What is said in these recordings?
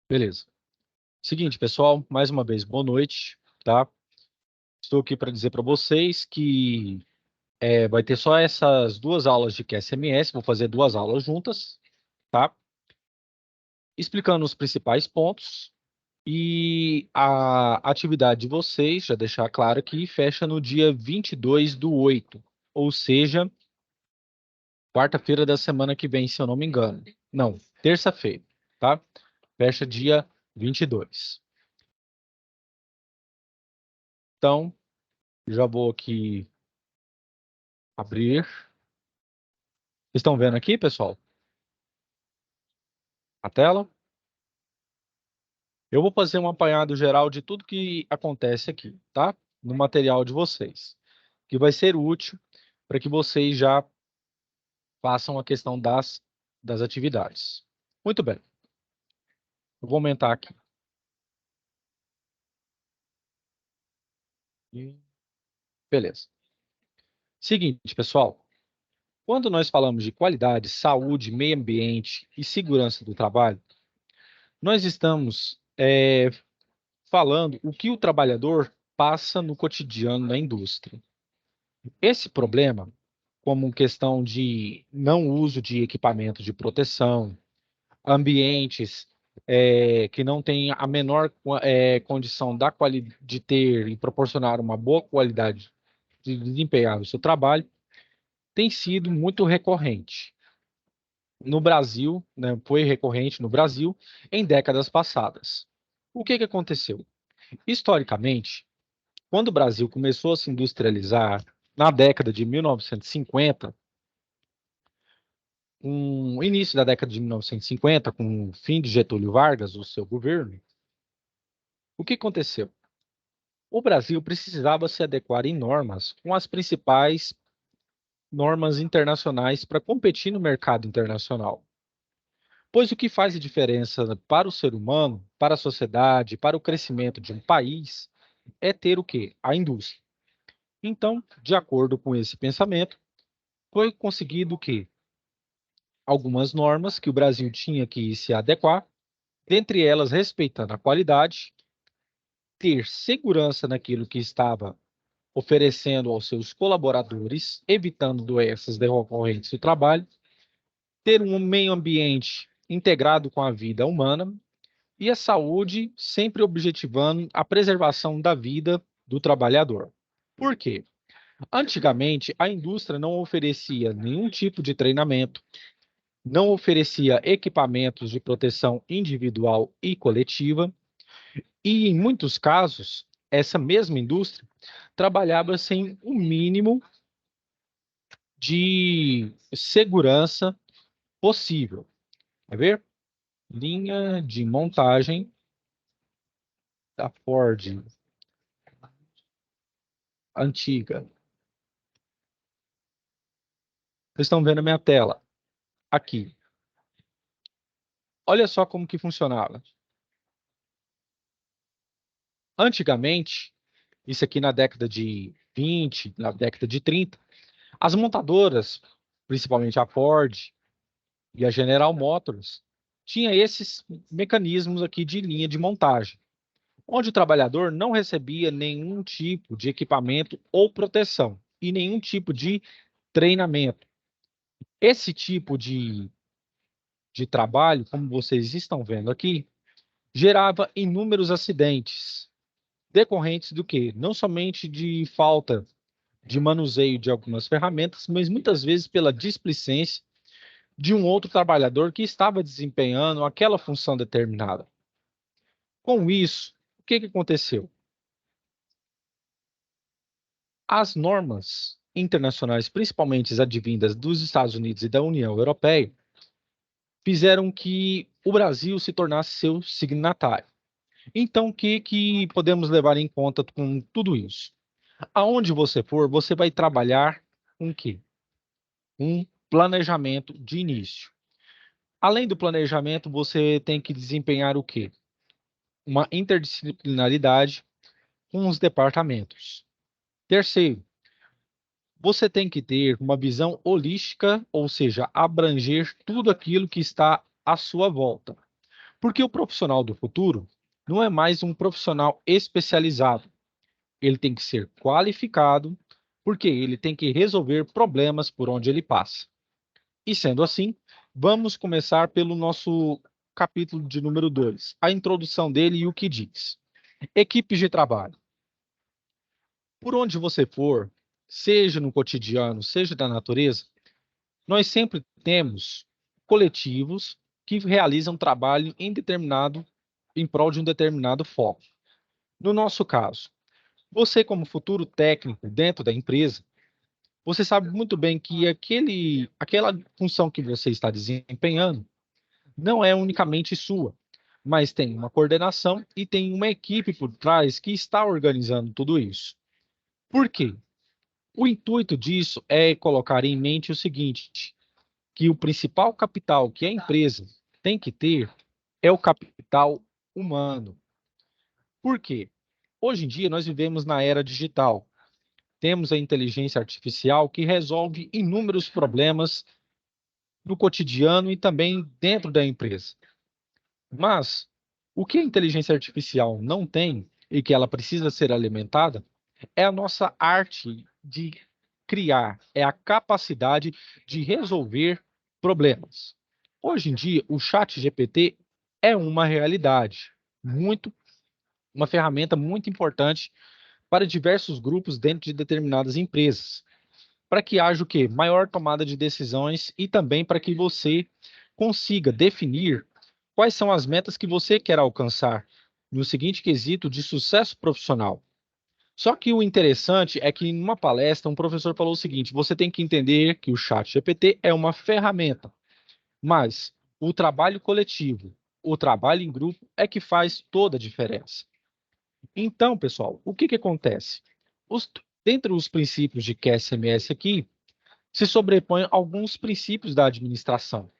Beleza. Seguinte, pessoal, mais uma vez, boa noite, tá? Estou aqui para dizer para vocês que vai ter só essas duas aulas de QSMS, vou fazer duas aulas juntas, tá? Explicando os principais pontos e a atividade de vocês, já deixar claro que fecha no dia 22/8, ou seja, quarta-feira da semana que vem, se eu não me engano. Não, terça-feira, tá? Fecha dia 22. Então, já vou aqui abrir. Estão vendo aqui, pessoal, a tela? Eu vou fazer um apanhado geral de tudo que acontece aqui, tá? No material de vocês, que vai ser útil para que vocês já façam a questão das atividades. Muito bem. Eu vou aumentar aqui. Beleza. Seguinte, pessoal. Quando nós falamos de qualidade, saúde, meio ambiente e segurança do trabalho, nós estamos falando o que o trabalhador passa no cotidiano na indústria. Esse problema, como questão de não uso de equipamento de proteção, ambientes que não têm a menor condição de ter e proporcionar uma boa qualidade de desempenhar o seu trabalho, tem sido muito recorrente. No Brasil, né, foi recorrente no Brasil em décadas passadas. O que aconteceu? Historicamente, quando o Brasil começou a se industrializar, na década de 1950, com o início da década de 1950, com o fim de Getúlio Vargas, o seu governo, o que aconteceu? O Brasil precisava se adequar em normas com as principais normas internacionais para competir no mercado internacional. Pois o que faz a diferença para o ser humano, para a sociedade, para o crescimento de um país, é ter o quê? A indústria. Então, de acordo com esse pensamento, foi conseguido o quê? Algumas normas que o Brasil tinha que se adequar, dentre elas respeitando a qualidade, ter segurança naquilo que estava oferecendo aos seus colaboradores, evitando doenças decorrentes do trabalho, ter um meio ambiente integrado com a vida humana e a saúde sempre objetivando a preservação da vida do trabalhador. Por quê? Antigamente, a indústria não oferecia nenhum tipo de treinamento, não oferecia equipamentos de proteção individual e coletiva, e, em muitos casos, essa mesma indústria trabalhava sem o mínimo de segurança possível. Quer ver? Linha de montagem da Ford antiga. Vocês estão vendo a minha tela aqui. Olha só como que funcionava. Antigamente, isso aqui na década de 20, na década de 30, as montadoras, principalmente a Ford e a General Motors, tinha esses mecanismos aqui de linha de montagem, onde o trabalhador não recebia nenhum tipo de equipamento ou proteção e nenhum tipo de treinamento. Esse tipo de trabalho, como vocês estão vendo aqui, gerava inúmeros acidentes, decorrentes do quê? Não somente de falta de manuseio de algumas ferramentas, mas muitas vezes pela displicência de um outro trabalhador que estava desempenhando aquela função determinada. Com isso, o que aconteceu? As normas internacionais, principalmente as advindas dos Estados Unidos e da União Europeia, fizeram que o Brasil se tornasse seu signatário. Então, o que podemos levar em conta com tudo isso? Aonde você for, você vai trabalhar com o quê? Um planejamento de início. Além do planejamento, você tem que desempenhar o quê? Uma interdisciplinaridade com os departamentos. Terceiro, você tem que ter uma visão holística, ou seja, abranger tudo aquilo que está à sua volta. Porque o profissional do futuro não é mais um profissional especializado. Ele tem que ser qualificado, porque ele tem que resolver problemas por onde ele passa. E sendo assim, vamos começar pelo nosso capítulo de número 2, a introdução dele e o que diz. Equipes de trabalho. Por onde você for, seja no cotidiano, seja da natureza, nós sempre temos coletivos que realizam trabalho em prol de um determinado foco. No nosso caso, você como futuro técnico dentro da empresa, você sabe muito bem que aquela função que você está desempenhando não é unicamente sua, mas tem uma coordenação e tem uma equipe por trás que está organizando tudo isso. Por quê? O intuito disso é colocar em mente o seguinte, que o principal capital que a empresa tem que ter é o capital humano. Por quê? Hoje em dia nós vivemos na era digital. Temos a inteligência artificial que resolve inúmeros problemas no cotidiano e também dentro da empresa. Mas o que a inteligência artificial não tem e que ela precisa ser alimentada é a nossa arte de criar, é a capacidade de resolver problemas. Hoje em dia, o chat GPT é uma realidade, muito, uma ferramenta muito importante para diversos grupos dentro de determinadas empresas, para que haja o quê? Maior tomada de decisões e também para que você consiga definir quais são as metas que você quer alcançar no seguinte quesito de sucesso profissional. Só que o interessante é que, em uma palestra, um professor falou o seguinte: você tem que entender que o chat GPT é uma ferramenta, mas o trabalho coletivo, o trabalho em grupo é que faz toda a diferença. Então, pessoal, o que acontece? Os, dentre os princípios de QSMS aqui, se sobrepõem alguns princípios da administração,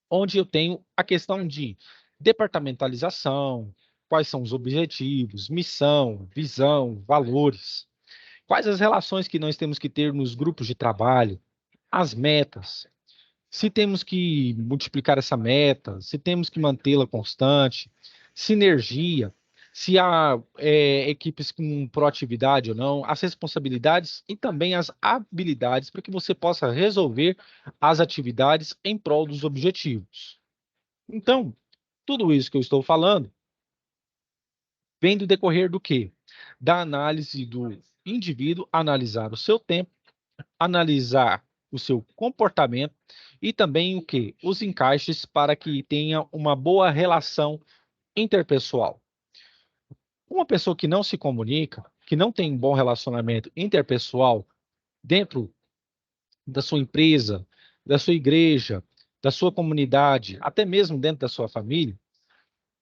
onde eu tenho a questão de departamentalização, quais são os objetivos, missão, visão, valores. Quais as relações que nós temos que ter nos grupos de trabalho, as metas, se temos que multiplicar essa meta, se temos que mantê-la constante, sinergia, se há equipes com proatividade ou não, as responsabilidades e também as habilidades para que você possa resolver as atividades em prol dos objetivos. Então, tudo isso que eu estou falando vem do decorrer do quê? Da análise do indivíduo, analisar o seu tempo, analisar o seu comportamento e também o que? Os encaixes para que tenha uma boa relação interpessoal. Uma pessoa que não se comunica, que não tem um bom relacionamento interpessoal dentro da sua empresa, da sua igreja, da sua comunidade, até mesmo dentro da sua família,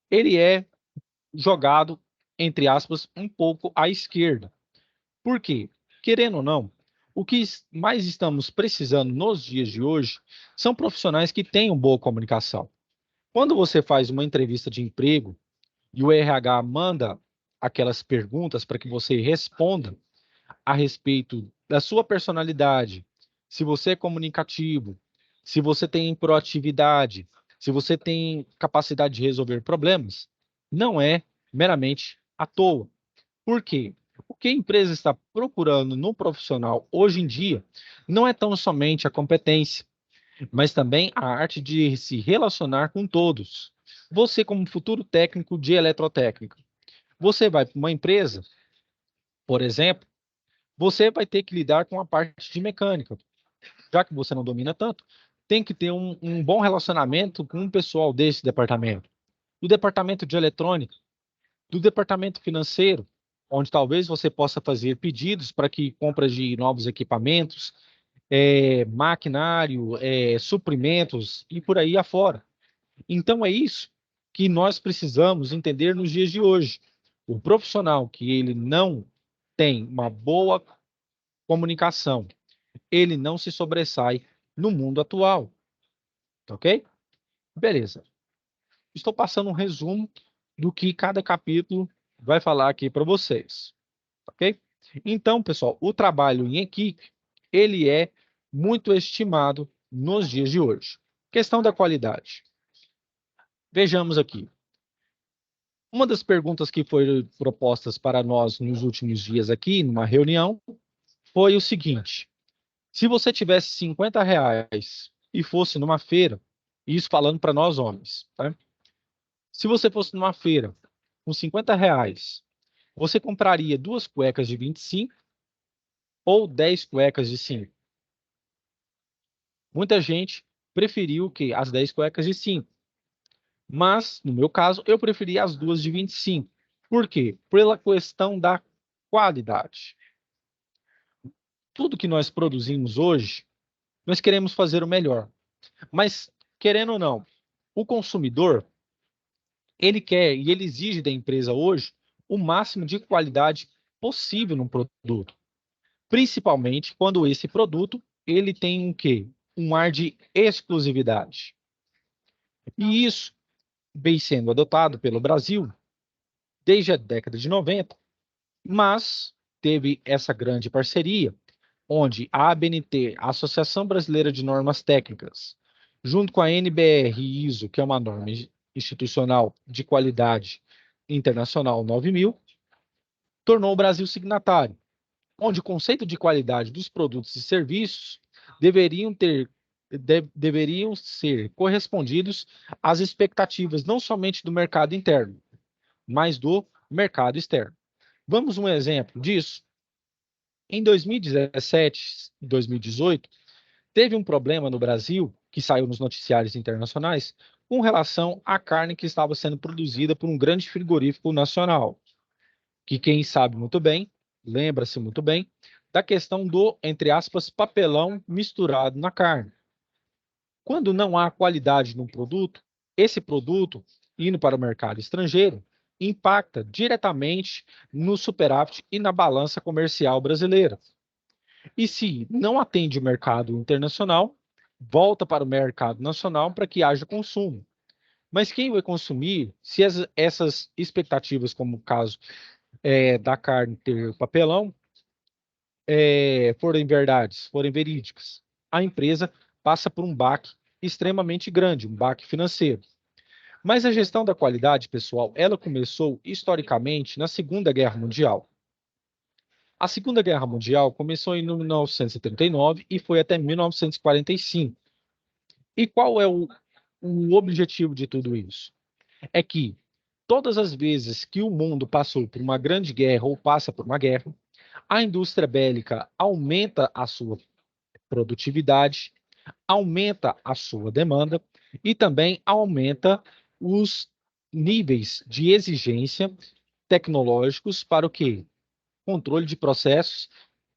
ele é jogado, entre aspas, um pouco à esquerda. Por quê? Querendo ou não, o que mais estamos precisando nos dias de hoje são profissionais que tenham boa comunicação. Quando você faz uma entrevista de emprego e o RH manda aquelas perguntas para que você responda a respeito da sua personalidade, se você é comunicativo, se você tem proatividade, se você tem capacidade de resolver problemas, não é meramente à toa. Por quê? O que a empresa está procurando no profissional hoje em dia não é tão somente a competência, mas também a arte de se relacionar com todos. Você, como futuro técnico de eletrotécnica, você vai para uma empresa, por exemplo, você vai ter que lidar com a parte de mecânica. Já que você não domina tanto, tem que ter um bom relacionamento com o pessoal desse departamento. Do departamento de eletrônica, do departamento financeiro, onde talvez você possa fazer pedidos para que compra de novos equipamentos, maquinário, suprimentos e por aí afora. Então é isso que nós precisamos entender nos dias de hoje. O profissional que ele não tem uma boa comunicação, ele não se sobressai no mundo atual, ok? Beleza. Estou passando um resumo do que cada capítulo vai falar aqui para vocês, ok? Então, pessoal, o trabalho em equipe, ele é muito estimado nos dias de hoje. Questão da qualidade. Vejamos aqui. Uma das perguntas que foram propostas para nós nos últimos dias aqui, numa reunião, foi o seguinte: se você tivesse R$ 50 e fosse numa feira, isso falando para nós homens, tá? Se você fosse numa feira com R$ 50, você compraria duas cuecas de 25 ou 10 cuecas de 5? Muita gente preferiu que as 10 cuecas de 5, mas no meu caso eu preferi as duas de 25. Por quê? Pela questão da qualidade. Tudo que nós produzimos hoje, nós queremos fazer o melhor. Mas, querendo ou não, o consumidor, ele quer e ele exige da empresa hoje o máximo de qualidade possível no produto. Principalmente quando esse produto, ele tem um quê? Um ar de exclusividade. E isso vem sendo adotado pelo Brasil desde a década de 90, mas teve essa grande parceria onde a ABNT, a Associação Brasileira de Normas Técnicas, junto com a NBR ISO, que é uma norma institucional de qualidade internacional 9000, tornou o Brasil signatário, onde o conceito de qualidade dos produtos e serviços deveriam ser correspondidos às expectativas não somente do mercado interno, mas do mercado externo. Vamos um exemplo disso? Em 2017 e 2018, teve um problema no Brasil, que saiu nos noticiários internacionais, com relação à carne que estava sendo produzida por um grande frigorífico nacional, que quem sabe muito bem, lembra-se muito bem, da questão do, entre aspas, papelão misturado na carne. Quando não há qualidade no produto, esse produto, indo para o mercado estrangeiro, impacta diretamente no superávit e na balança comercial brasileira. E se não atende o mercado internacional, volta para o mercado nacional para que haja consumo. Mas quem vai consumir, se essas expectativas, como o caso da carne ter papelão, forem verdades, forem verídicas, a empresa passa por um baque extremamente grande, um baque financeiro. Mas a gestão da qualidade, pessoal, ela começou historicamente na Segunda Guerra Mundial. A Segunda Guerra Mundial começou em 1939 e foi até 1945. E qual é o objetivo de tudo isso? É que todas as vezes que o mundo passou por uma grande guerra ou passa por uma guerra, a indústria bélica aumenta a sua produtividade, aumenta a sua demanda e também aumenta os níveis de exigência tecnológicos para o quê? Controle de processos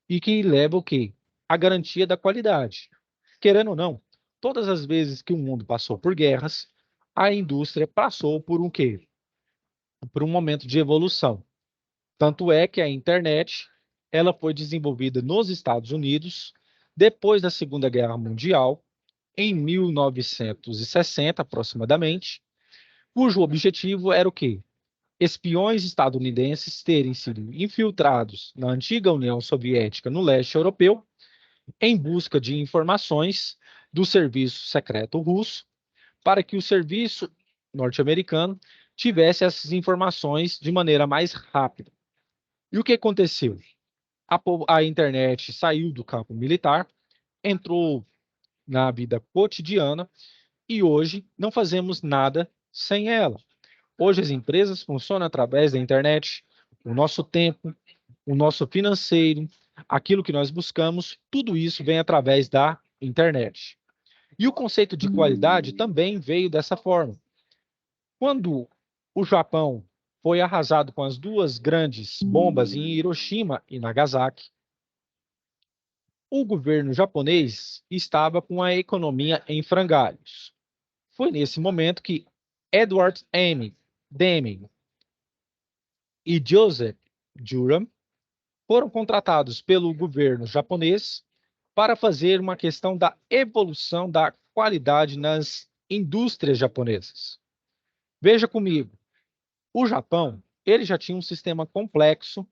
e que leva o quê? A garantia da qualidade. Querendo ou não, todas as vezes que o mundo passou por guerras, a indústria passou por um quê? Por um momento de evolução. Tanto é que a internet, ela foi desenvolvida nos Estados Unidos depois da Segunda Guerra Mundial, em 1960 aproximadamente, cujo objetivo era o quê? Espiões estadunidenses terem sido infiltrados na antiga União Soviética no leste europeu em busca de informações do serviço secreto russo para que o serviço norte-americano tivesse essas informações de maneira mais rápida. E o que aconteceu? A internet saiu do campo militar, entrou na vida cotidiana e hoje não fazemos nada sem ela. Hoje as empresas funcionam através da internet, o nosso tempo, o nosso financeiro, aquilo que nós buscamos, tudo isso vem através da internet. E o conceito de qualidade também veio dessa forma. Quando o Japão foi arrasado com as duas grandes bombas em Hiroshima e Nagasaki, o governo japonês estava com a economia em frangalhos. Foi nesse momento que Edward M. Deming e Joseph Durham foram contratados pelo governo japonês para fazer uma questão da evolução da qualidade nas indústrias japonesas. Veja comigo, o Japão, ele já tinha um sistema complexo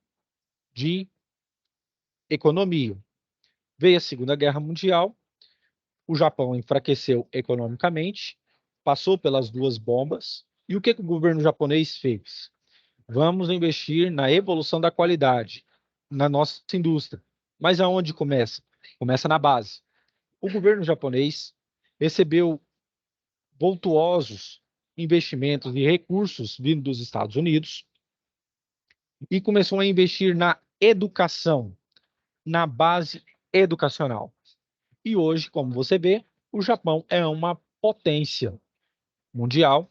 de economia. Veio a Segunda Guerra Mundial, o Japão enfraqueceu economicamente passou pelas duas bombas. E o que o governo japonês fez? Vamos investir na evolução da qualidade, na nossa indústria. Mas aonde começa? Começa na base. O governo japonês recebeu vultuosos investimentos e recursos vindo dos Estados Unidos e começou a investir na educação, na base educacional. E hoje, como você vê, o Japão é uma potência mundial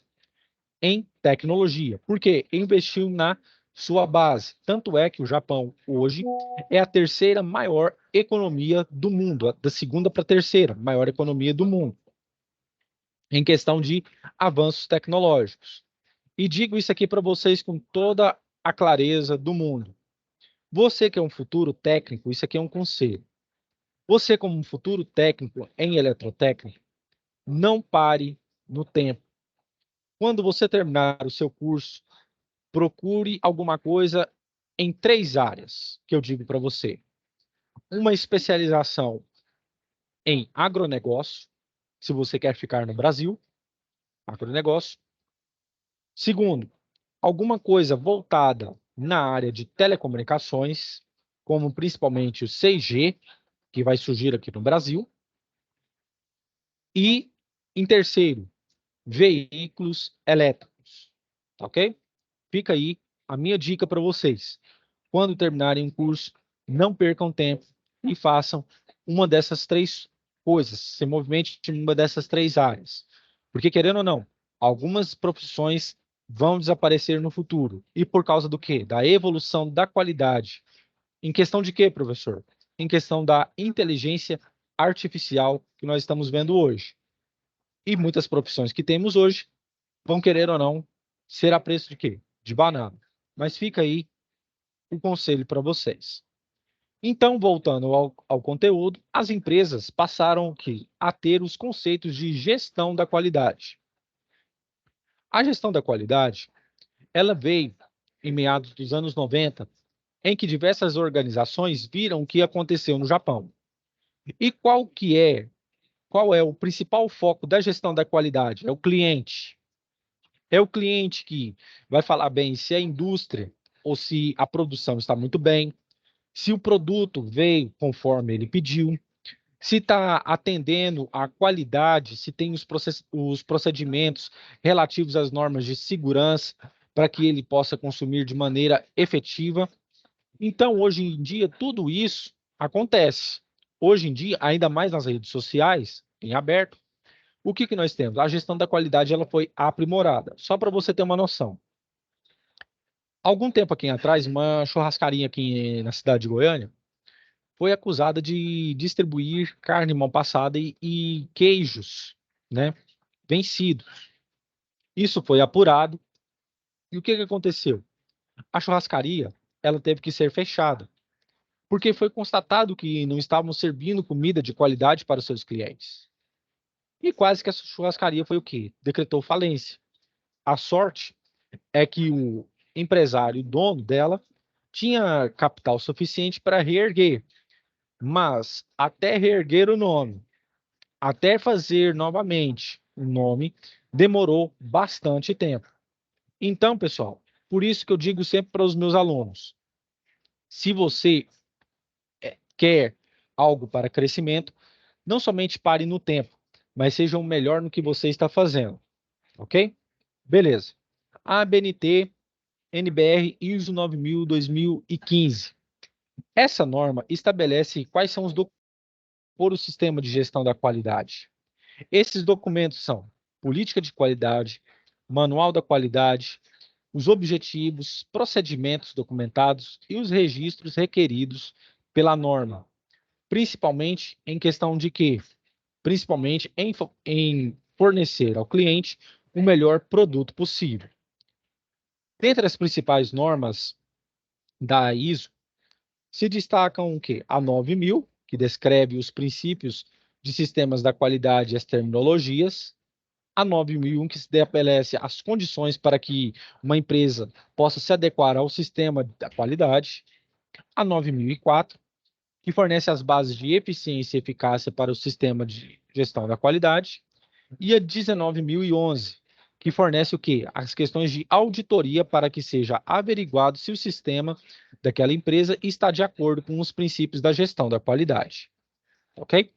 em tecnologia, porque investiu na sua base. Tanto é que o Japão hoje é a terceira maior economia do mundo, da segunda para a terceira maior economia do mundo, em questão de avanços tecnológicos. E digo isso aqui para vocês com toda a clareza do mundo. Você que é um futuro técnico, isso aqui é um conselho. Você, como um futuro técnico em eletrotécnica, não pare no tempo. Quando você terminar o seu curso, procure alguma coisa em 3 áreas que eu digo para você. Uma especialização em agronegócio, se você quer ficar no Brasil, agronegócio. Segundo, alguma coisa voltada na área de telecomunicações, como principalmente o 6G, que vai surgir aqui no Brasil. E, em terceiro, veículos elétricos. Ok? Fica aí a minha dica para vocês. Quando terminarem o curso, não percam tempo e façam uma dessas 3 coisas, se movimente em uma dessas 3 áreas. Porque, querendo ou não, algumas profissões vão desaparecer no futuro. E por causa do quê? Da evolução da qualidade. Em questão de quê, professor? Em questão da inteligência artificial que nós estamos vendo hoje. E muitas profissões que temos hoje vão, querer ou não, ser a preço de quê? De banana. Mas fica aí o conselho para vocês. Então, voltando ao conteúdo, as empresas passaram a ter os conceitos de gestão da qualidade. A gestão da qualidade, ela veio em meados dos anos 90, em que diversas organizações viram o que aconteceu no Japão. E qual é o principal foco da gestão da qualidade? É o cliente. É o cliente que vai falar bem se a indústria ou se a produção está muito bem, se o produto veio conforme ele pediu, se está atendendo à qualidade, se tem os procedimentos relativos às normas de segurança para que ele possa consumir de maneira efetiva. Então, hoje em dia, tudo isso acontece. Hoje em dia, ainda mais nas redes sociais, em aberto, o que nós temos? A gestão da qualidade ela foi aprimorada. Só para você ter uma noção. Algum tempo aqui atrás, uma churrascaria aqui na cidade de Goiânia foi acusada de distribuir carne mal passada e queijos, né, vencidos. Isso foi apurado. E o que aconteceu? A churrascaria ela teve que ser fechada, porque foi constatado que não estavam servindo comida de qualidade para os seus clientes. E quase que essa churrascaria foi o quê? Decretou falência. A sorte é que o empresário, o dono dela, tinha capital suficiente para reerguer, mas até reerguer o nome, até fazer novamente o nome, demorou bastante tempo. Então, pessoal, por isso que eu digo sempre para os meus alunos, se você quer algo para crescimento, não somente pare no tempo, mas seja o melhor no que você está fazendo, ok? Beleza. A ABNT NBR ISO 9000-2015. Essa norma estabelece quais são os documentos para o sistema de gestão da qualidade. Esses documentos são política de qualidade, manual da qualidade, os objetivos, procedimentos documentados e os registros requeridos pela norma, principalmente em questão de quê? Principalmente em fornecer ao cliente o melhor produto possível. Dentre as principais normas da ISO, se destacam o quê? A 9000, que descreve os princípios de sistemas da qualidade e as terminologias. A 9001, que estabelece as condições para que uma empresa possa se adequar ao sistema da qualidade. A 9004, que fornece as bases de eficiência e eficácia para o sistema de gestão da qualidade. e a 19.011, que fornece o quê? As questões de auditoria para que seja averiguado se o sistema daquela empresa está de acordo com os princípios da gestão da qualidade. Ok?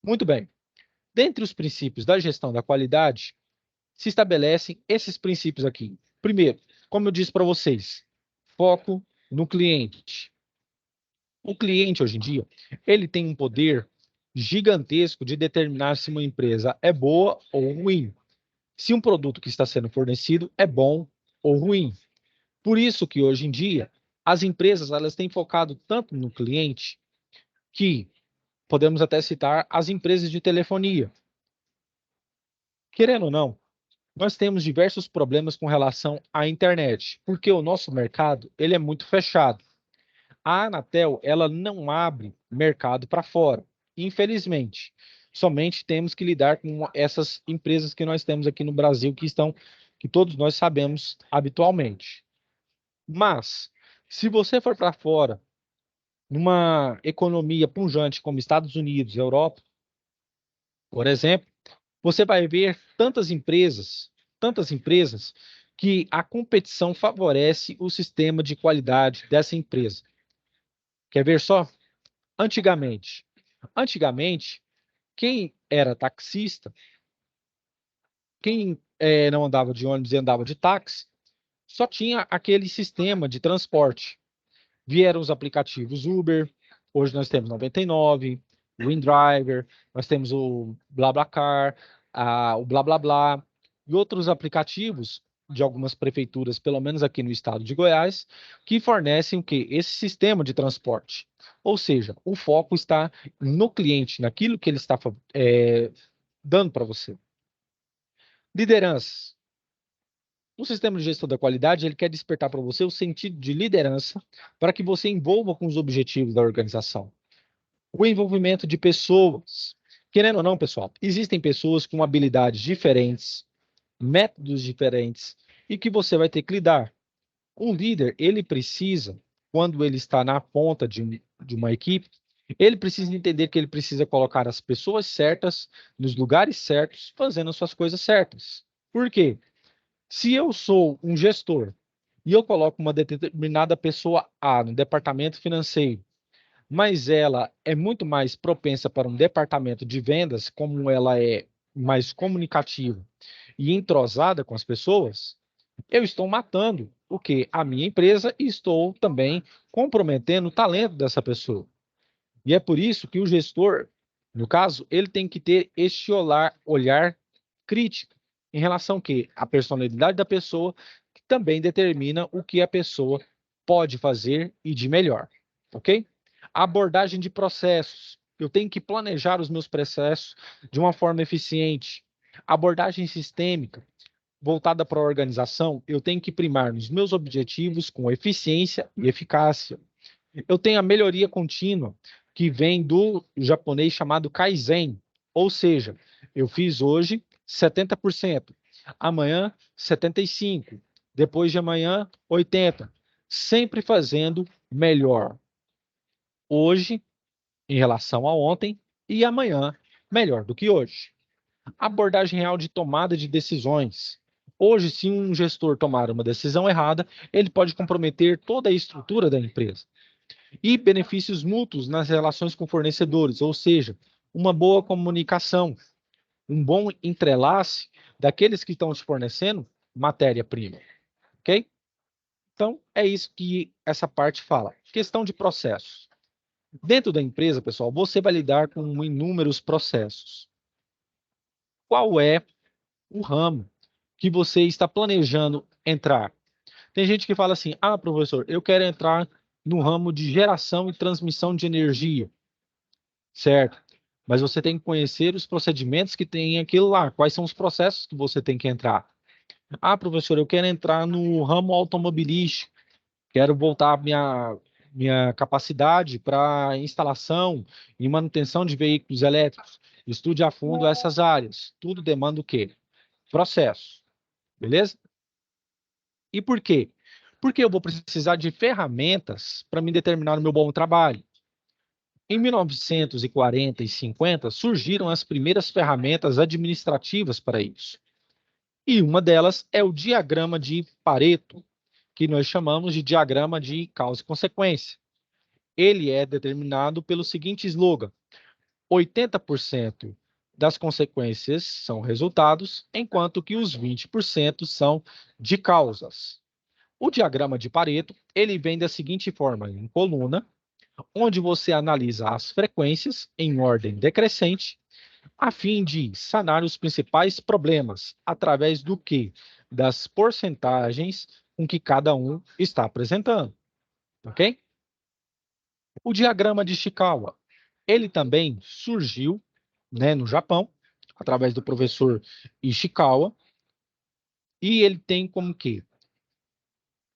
Muito bem. Dentre os princípios da gestão da qualidade, se estabelecem esses princípios aqui. Primeiro, como eu disse para vocês, foco no cliente. O cliente, hoje em dia, ele tem um poder gigantesco de determinar se uma empresa é boa ou ruim, se um produto que está sendo fornecido é bom ou ruim. Por isso que, hoje em dia, as empresas elas têm focado tanto no cliente que podemos até citar as empresas de telefonia. Querendo ou não, nós temos diversos problemas com relação à internet, porque o nosso mercado ele é muito fechado. A Anatel ela não abre mercado para fora, infelizmente. Somente temos que lidar com essas empresas que nós temos aqui no Brasil que todos nós sabemos habitualmente. Mas se você for para fora, numa economia pujante como Estados Unidos, Europa, por exemplo, você vai ver tantas empresas, que a competição favorece o sistema de qualidade dessa empresa. Quer ver só? Antigamente, antigamente, quem era taxista, quem não andava de ônibus e andava de táxi, só tinha aquele sistema de transporte. Vieram os aplicativos Uber, hoje nós temos 99, o InDriver, nós temos o BlaBlaCar, o BlaBlaBla e outros aplicativos de algumas prefeituras, pelo menos aqui no estado de Goiás, que fornecem o quê? Esse sistema de transporte. Ou seja, o foco está no cliente, naquilo que ele está dando para você. Liderança. O sistema de gestão da qualidade, ele quer despertar para você o sentido de liderança para que você envolva com os objetivos da organização. O envolvimento de pessoas. Querendo ou não, pessoal, existem pessoas com habilidades diferentes, métodos diferentes e que você vai ter que lidar. Um líder, ele precisa, quando ele está na ponta de uma equipe, ele precisa entender que ele precisa colocar as pessoas certas nos lugares certos, fazendo as suas coisas certas. Por quê? Se eu sou um gestor e eu coloco uma determinada pessoa A no departamento financeiro, mas ela é muito mais propensa para um departamento de vendas, como ela é mais comunicativa e entrosada com as pessoas, eu estou matando o que? A minha empresa e estou também comprometendo o talento dessa pessoa. E é por isso que o gestor, no caso, ele tem que ter este olhar crítico em relação ao quê? A personalidade da pessoa, que também determina o que a pessoa pode fazer e de melhor, ok? A abordagem de processos. Eu tenho que planejar os meus processos de uma forma eficiente. Abordagem sistêmica, voltada para a organização, eu tenho que primar nos meus objetivos com eficiência e eficácia. Eu tenho a melhoria contínua, que vem do japonês chamado Kaizen, ou seja, eu fiz hoje 70%, amanhã 75%, depois de amanhã 80%, sempre fazendo melhor. Hoje, em relação a ontem, e amanhã, melhor do que hoje. Abordagem real de tomada de decisões. Hoje, se um gestor tomar uma decisão errada, ele pode comprometer toda a estrutura da empresa. E benefícios mútuos nas relações com fornecedores, ou seja, uma boa comunicação, um bom entrelace daqueles que estão te fornecendo matéria-prima, ok? Então, é isso que essa parte fala. Questão de processos. Dentro da empresa, pessoal, você vai lidar com inúmeros processos. Qual é o ramo que você está planejando entrar? Tem gente que fala assim: ah, professor, eu quero entrar no ramo de geração e transmissão de energia. Certo. Mas você tem que conhecer os procedimentos que tem aquilo lá. Quais são os processos que você tem que entrar? Ah, professor, eu quero entrar no ramo automobilístico. Quero voltar a minha capacidade para instalação e manutenção de veículos elétricos. Estude a fundo essas áreas. Tudo demanda o quê? Processo. Beleza? E por quê? Porque eu vou precisar de ferramentas para me determinar o meu bom trabalho. Em 1940 e 50, surgiram as primeiras ferramentas administrativas para isso. E uma delas é o diagrama de Pareto, que nós chamamos de diagrama de causa e consequência. Ele é determinado pelo seguinte slogan: 80% das consequências são resultados, enquanto que os 20% são de causas. O diagrama de Pareto, ele vem da seguinte forma, em coluna, onde você analisa as frequências em ordem decrescente, a fim de sanar os principais problemas, através do quê? Das porcentagens com que cada um está apresentando, ok? O diagrama de Ishikawa, ele também surgiu, né, no Japão, através do professor Ishikawa, e ele tem como que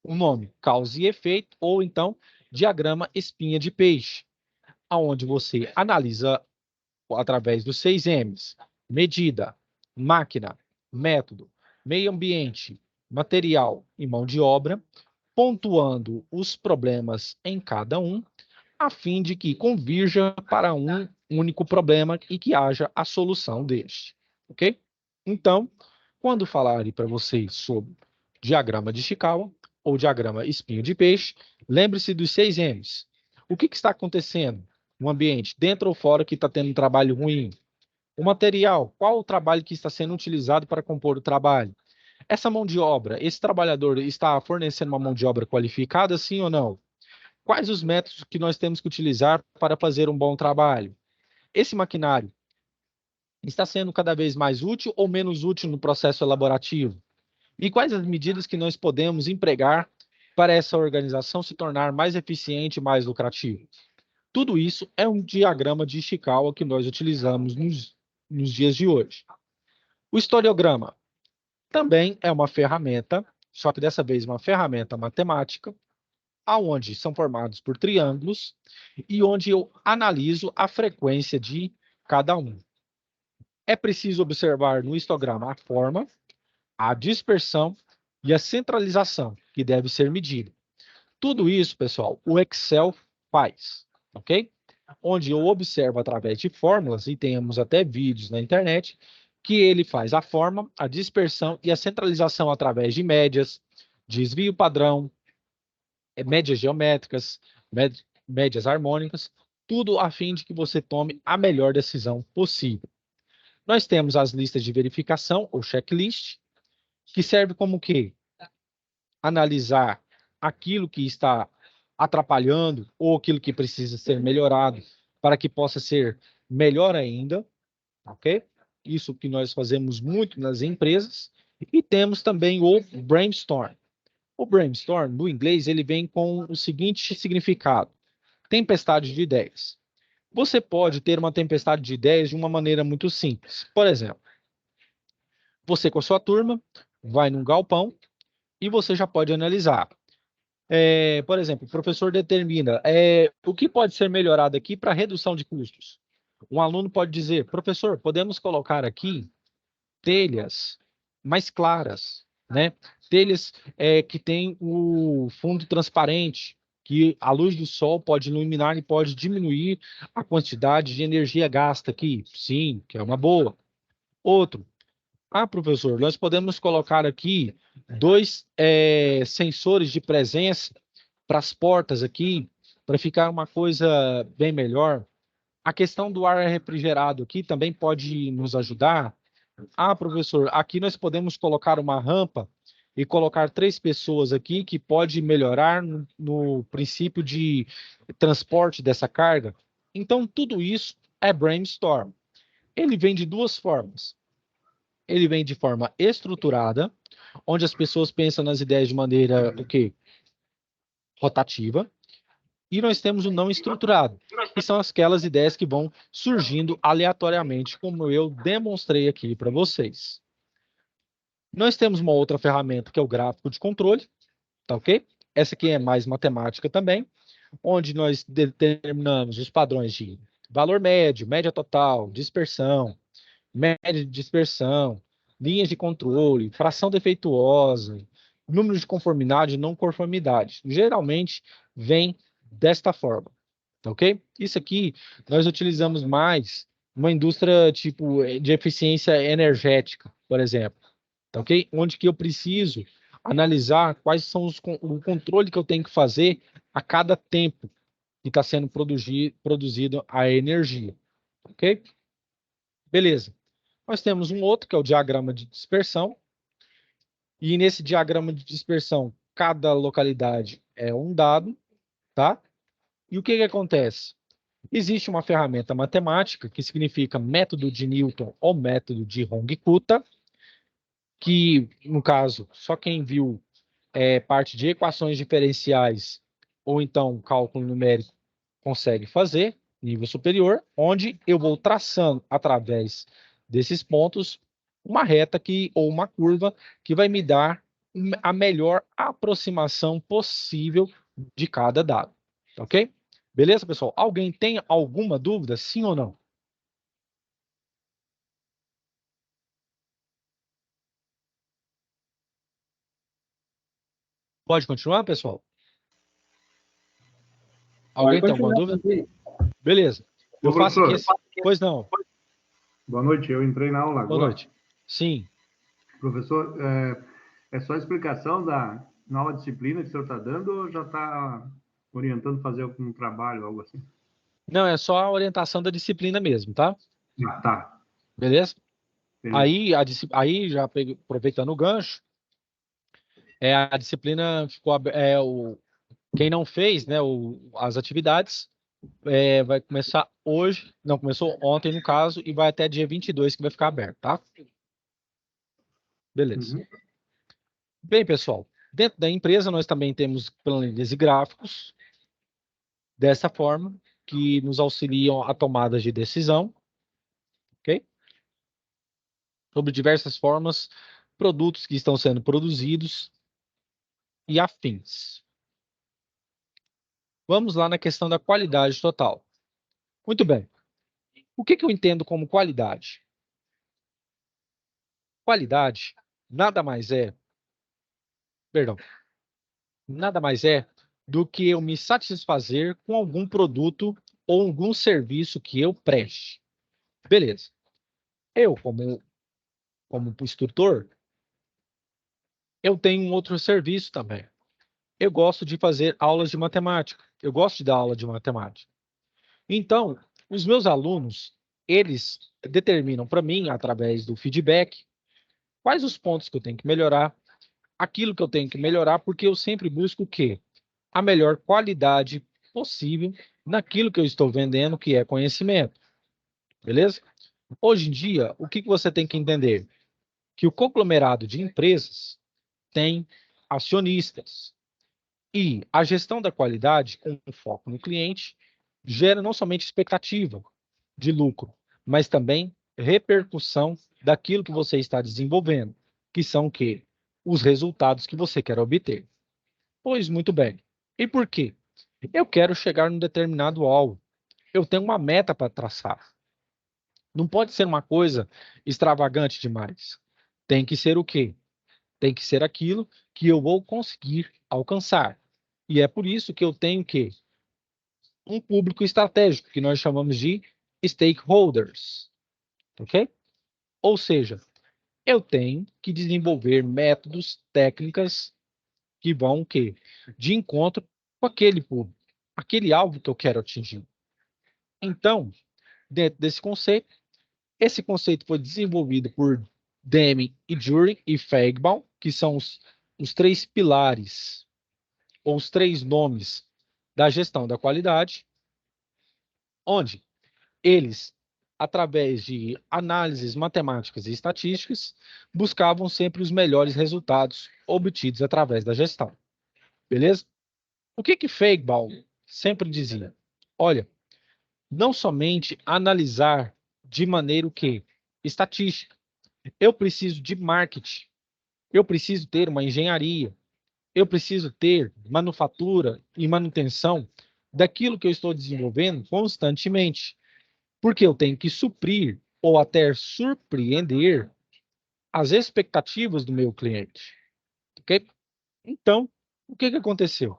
o nome causa e efeito, ou então diagrama espinha de peixe, aonde você analisa através dos 6 M's: medida, máquina, método, meio ambiente, material e mão de obra, pontuando os problemas em cada um, a fim de que convirja para um único problema e que haja a solução deste, ok? Então, quando falarem para vocês sobre diagrama de Ishikawa ou diagrama espinho de peixe, lembre-se dos 6 M's. O que está acontecendo no ambiente, dentro ou fora, que está tendo um trabalho ruim? O material, qual o trabalho que está sendo utilizado para compor o trabalho? Essa mão de obra, esse trabalhador está fornecendo uma mão de obra qualificada, sim ou não? Quais os métodos que nós temos que utilizar para fazer um bom trabalho? Esse maquinário está sendo cada vez mais útil ou menos útil no processo elaborativo? E quais as medidas que nós podemos empregar para essa organização se tornar mais eficiente e mais lucrativa? Tudo isso é um diagrama de Ishikawa que nós utilizamos nos dias de hoje. O historiograma também é uma ferramenta, só que dessa vez uma ferramenta matemática, aonde são formados por triângulos e onde eu analiso a frequência de cada um. É preciso observar no histograma a forma, a dispersão e a centralização, que deve ser medida. Tudo isso, pessoal, o Excel faz, ok? Onde eu observo através de fórmulas, e temos até vídeos na internet, que ele faz a forma, a dispersão e a centralização através de médias, desvio padrão, médias geométricas, médias harmônicas, tudo a fim de que você tome a melhor decisão possível. Nós temos as listas de verificação, ou checklist, que serve como quê? Analisar aquilo que está atrapalhando ou aquilo que precisa ser melhorado para que possa ser melhor ainda, ok? Isso que nós fazemos muito nas empresas. E temos também o brainstorm. O brainstorm, no inglês, ele vem com o seguinte significado: tempestade de ideias. Você pode ter uma tempestade de ideias de uma maneira muito simples. Por exemplo, você com a sua turma vai num galpão e você já pode analisar. Por exemplo, o professor determina o que pode ser melhorado aqui para redução de custos. Um aluno pode dizer: professor, podemos colocar aqui telhas mais claras, né? Telhas que têm o fundo transparente, que a luz do sol pode iluminar e pode diminuir a quantidade de energia gasta aqui. Sim, que é uma boa. Outro: professor, nós podemos colocar aqui 2 sensores de presença para as portas aqui, para ficar uma coisa bem melhor. A questão do ar refrigerado aqui também pode nos ajudar. Professor, aqui nós podemos colocar uma rampa e colocar 3 pessoas aqui, que pode melhorar no princípio de transporte dessa carga. Então, tudo isso é brainstorm. Ele vem de 2 formas. Ele vem de forma estruturada, onde as pessoas pensam nas ideias de maneira o quê? Rotativa. E nós temos o não estruturado, que são aquelas ideias que vão surgindo aleatoriamente, como eu demonstrei aqui para vocês. Nós temos uma outra ferramenta, que é o gráfico de controle, tá ok? Essa aqui é mais matemática também, onde nós determinamos os padrões de valor médio, média total, dispersão, média de dispersão, linhas de controle, fração defeituosa, número de conformidade e não conformidade. Geralmente vem desta forma. tá ok? Isso aqui nós utilizamos mais numa indústria tipo de eficiência energética, por exemplo, tá ok? Onde que eu preciso analisar quais são o controle que eu tenho que fazer a cada tempo que está sendo produzido a energia, ok? Beleza. Nós temos um outro que é o diagrama de dispersão, e nesse diagrama de dispersão, cada localidade é um dado, tá? E o que que acontece? Existe uma ferramenta matemática, que significa método de Newton ou método de Runge-Kutta, que, no caso, só quem viu parte de equações diferenciais ou então cálculo numérico consegue fazer, nível superior, onde eu vou traçando através desses pontos uma reta ou uma curva que vai me dar a melhor aproximação possível de cada dado, ok? Beleza, pessoal? Alguém tem alguma dúvida, sim ou não? Pode continuar, pessoal? Pode Alguém tem alguma continuar. dúvida? Beleza. Eu Ô, faço aqui professor, esse... Pois não. boa noite. Eu entrei na aula Boa agora. noite. Sim. Professor, é só explicação da nova disciplina que o senhor está dando ou já está orientando a fazer algum trabalho, algo assim? Não, é só a orientação da disciplina mesmo, tá? Ah, tá. Beleza? Beleza. Aí já aproveitando o gancho, a disciplina ficou quem não fez, né, as atividades, vai começar hoje, não, começou ontem no caso, e vai até dia 22 que vai ficar aberto, tá? Beleza. Uhum. Bem, pessoal, dentro da empresa nós também temos planilhas e gráficos, dessa forma, que nos auxiliam a tomada de decisão, ok? Sobre diversas formas, produtos que estão sendo produzidos e afins. Vamos lá na questão da qualidade total. Muito bem. O que eu entendo como qualidade? Qualidade nada mais é, perdão, nada mais é do que eu me satisfazer com algum produto ou algum serviço que eu preste. Beleza. Eu, como instrutor, eu tenho um outro serviço também. Eu gosto de fazer aulas de matemática. Eu gosto de dar aula de matemática. Então, os meus alunos, eles determinam para mim, através do feedback, quais os pontos que eu tenho que melhorar, aquilo que eu tenho que melhorar, porque eu sempre busco o quê? A melhor qualidade possível naquilo que eu estou vendendo, que é conhecimento. Beleza? Hoje em dia, o que você tem que entender? Que o conglomerado de empresas tem acionistas. E a gestão da qualidade, com foco no cliente, gera não somente expectativa de lucro, mas também repercussão daquilo que você está desenvolvendo, que são o quê? Os resultados que você quer obter. Pois muito bem. E por quê? Eu quero chegar num determinado alvo. Eu tenho uma meta para traçar. Não pode ser uma coisa extravagante demais. Tem que ser o quê? Tem que ser aquilo que eu vou conseguir alcançar. E é por isso que eu tenho que um público estratégico, que nós chamamos de stakeholders, ok? Ou seja, eu tenho que desenvolver métodos, técnicas que vão o quê? De encontro com aquele público, aquele alvo que eu quero atingir. Então, dentro desse conceito, esse conceito foi desenvolvido por Deming e Jury e Feigenbaum, que são os três pilares, ou os três nomes da gestão da qualidade, onde eles, através de análises matemáticas e estatísticas, buscavam sempre os melhores resultados obtidos através da gestão. Beleza? O que Feigenbaum sempre dizia? Olha, não somente analisar de maneira o quê? Estatística. Eu preciso de marketing. Eu preciso ter uma engenharia. Eu preciso ter manufatura e manutenção daquilo que eu estou desenvolvendo constantemente. Porque eu tenho que suprir ou até surpreender as expectativas do meu cliente. Ok? Então, o que aconteceu?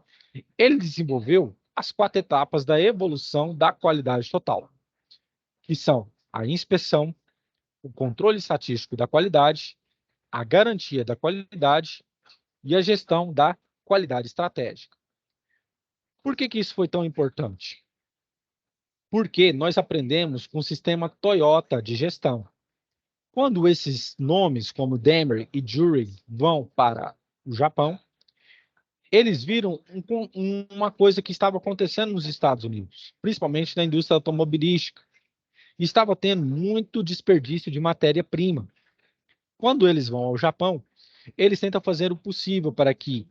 Ele desenvolveu as 4 etapas da evolução da qualidade total, que são a inspeção, o controle estatístico da qualidade, a garantia da qualidade e a gestão da qualidade estratégica. Por que isso foi tão importante? Porque nós aprendemos com o sistema Toyota de gestão. Quando esses nomes, como Daimler e Jury, vão para o Japão, eles viram uma coisa que estava acontecendo nos Estados Unidos, principalmente na indústria automobilística. Estava tendo muito desperdício de matéria-prima. Quando eles vão ao Japão, eles tentam fazer o possível para que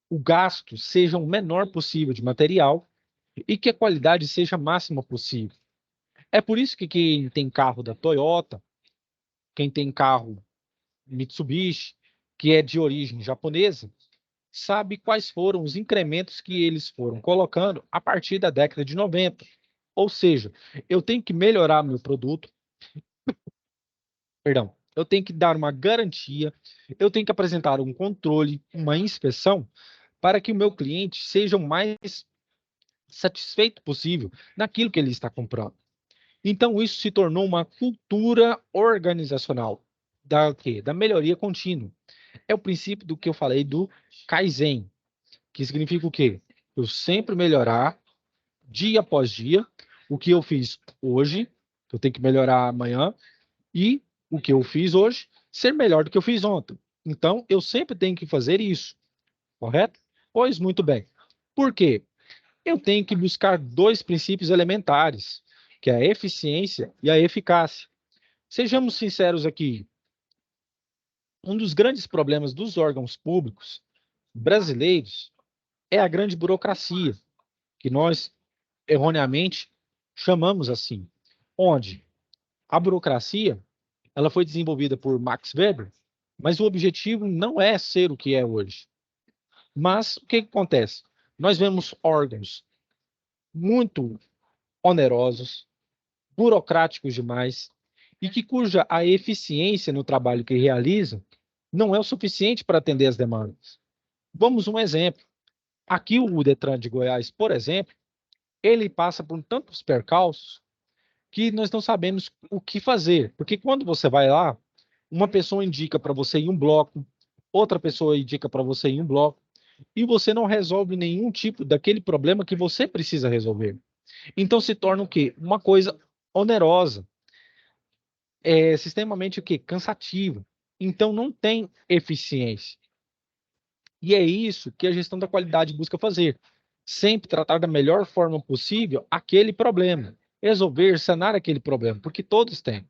o gasto seja o menor possível de material e que a qualidade seja a máxima possível. É por isso que quem tem carro da Toyota, quem tem carro Mitsubishi, que é de origem japonesa, sabe quais foram os incrementos que eles foram colocando a partir da década de 90. Ou seja, eu tenho que melhorar meu produto, perdão, eu tenho que dar uma garantia, eu tenho que apresentar um controle, uma inspeção, para que o meu cliente seja o mais satisfeito possível naquilo que ele está comprando. Então, isso se tornou uma cultura organizacional da quê? Da melhoria contínua. É o princípio do que eu falei do Kaizen, que significa o quê? Eu sempre melhorar dia após dia o que eu fiz hoje, eu tenho que melhorar amanhã, e o que eu fiz hoje ser melhor do que eu fiz ontem. Então, eu sempre tenho que fazer isso, correto? Pois muito bem. Por quê? Eu tenho que buscar 2 princípios elementares, que é a eficiência e a eficácia. Sejamos sinceros aqui, um dos grandes problemas dos órgãos públicos brasileiros é a grande burocracia, que nós erroneamente chamamos assim, onde a burocracia ela foi desenvolvida por Max Weber, mas o objetivo não é ser o que é hoje. Mas o que acontece? Nós vemos órgãos muito onerosos, burocráticos demais, e que cuja a eficiência no trabalho que realizam não é o suficiente para atender as demandas. Vamos um exemplo. Aqui o Detran de Goiás, por exemplo, ele passa por tantos percalços que nós não sabemos o que fazer. Porque quando você vai lá, uma pessoa indica para você em um bloco, outra pessoa indica para você em um bloco, e você não resolve nenhum tipo daquele problema que você precisa resolver. Então se torna o quê? Uma coisa onerosa, extremamente o quê? Cansativa. Então não tem eficiência. E é isso que a gestão da qualidade busca fazer. Sempre tratar da melhor forma possível aquele problema. Resolver, sanar aquele problema, porque todos têm.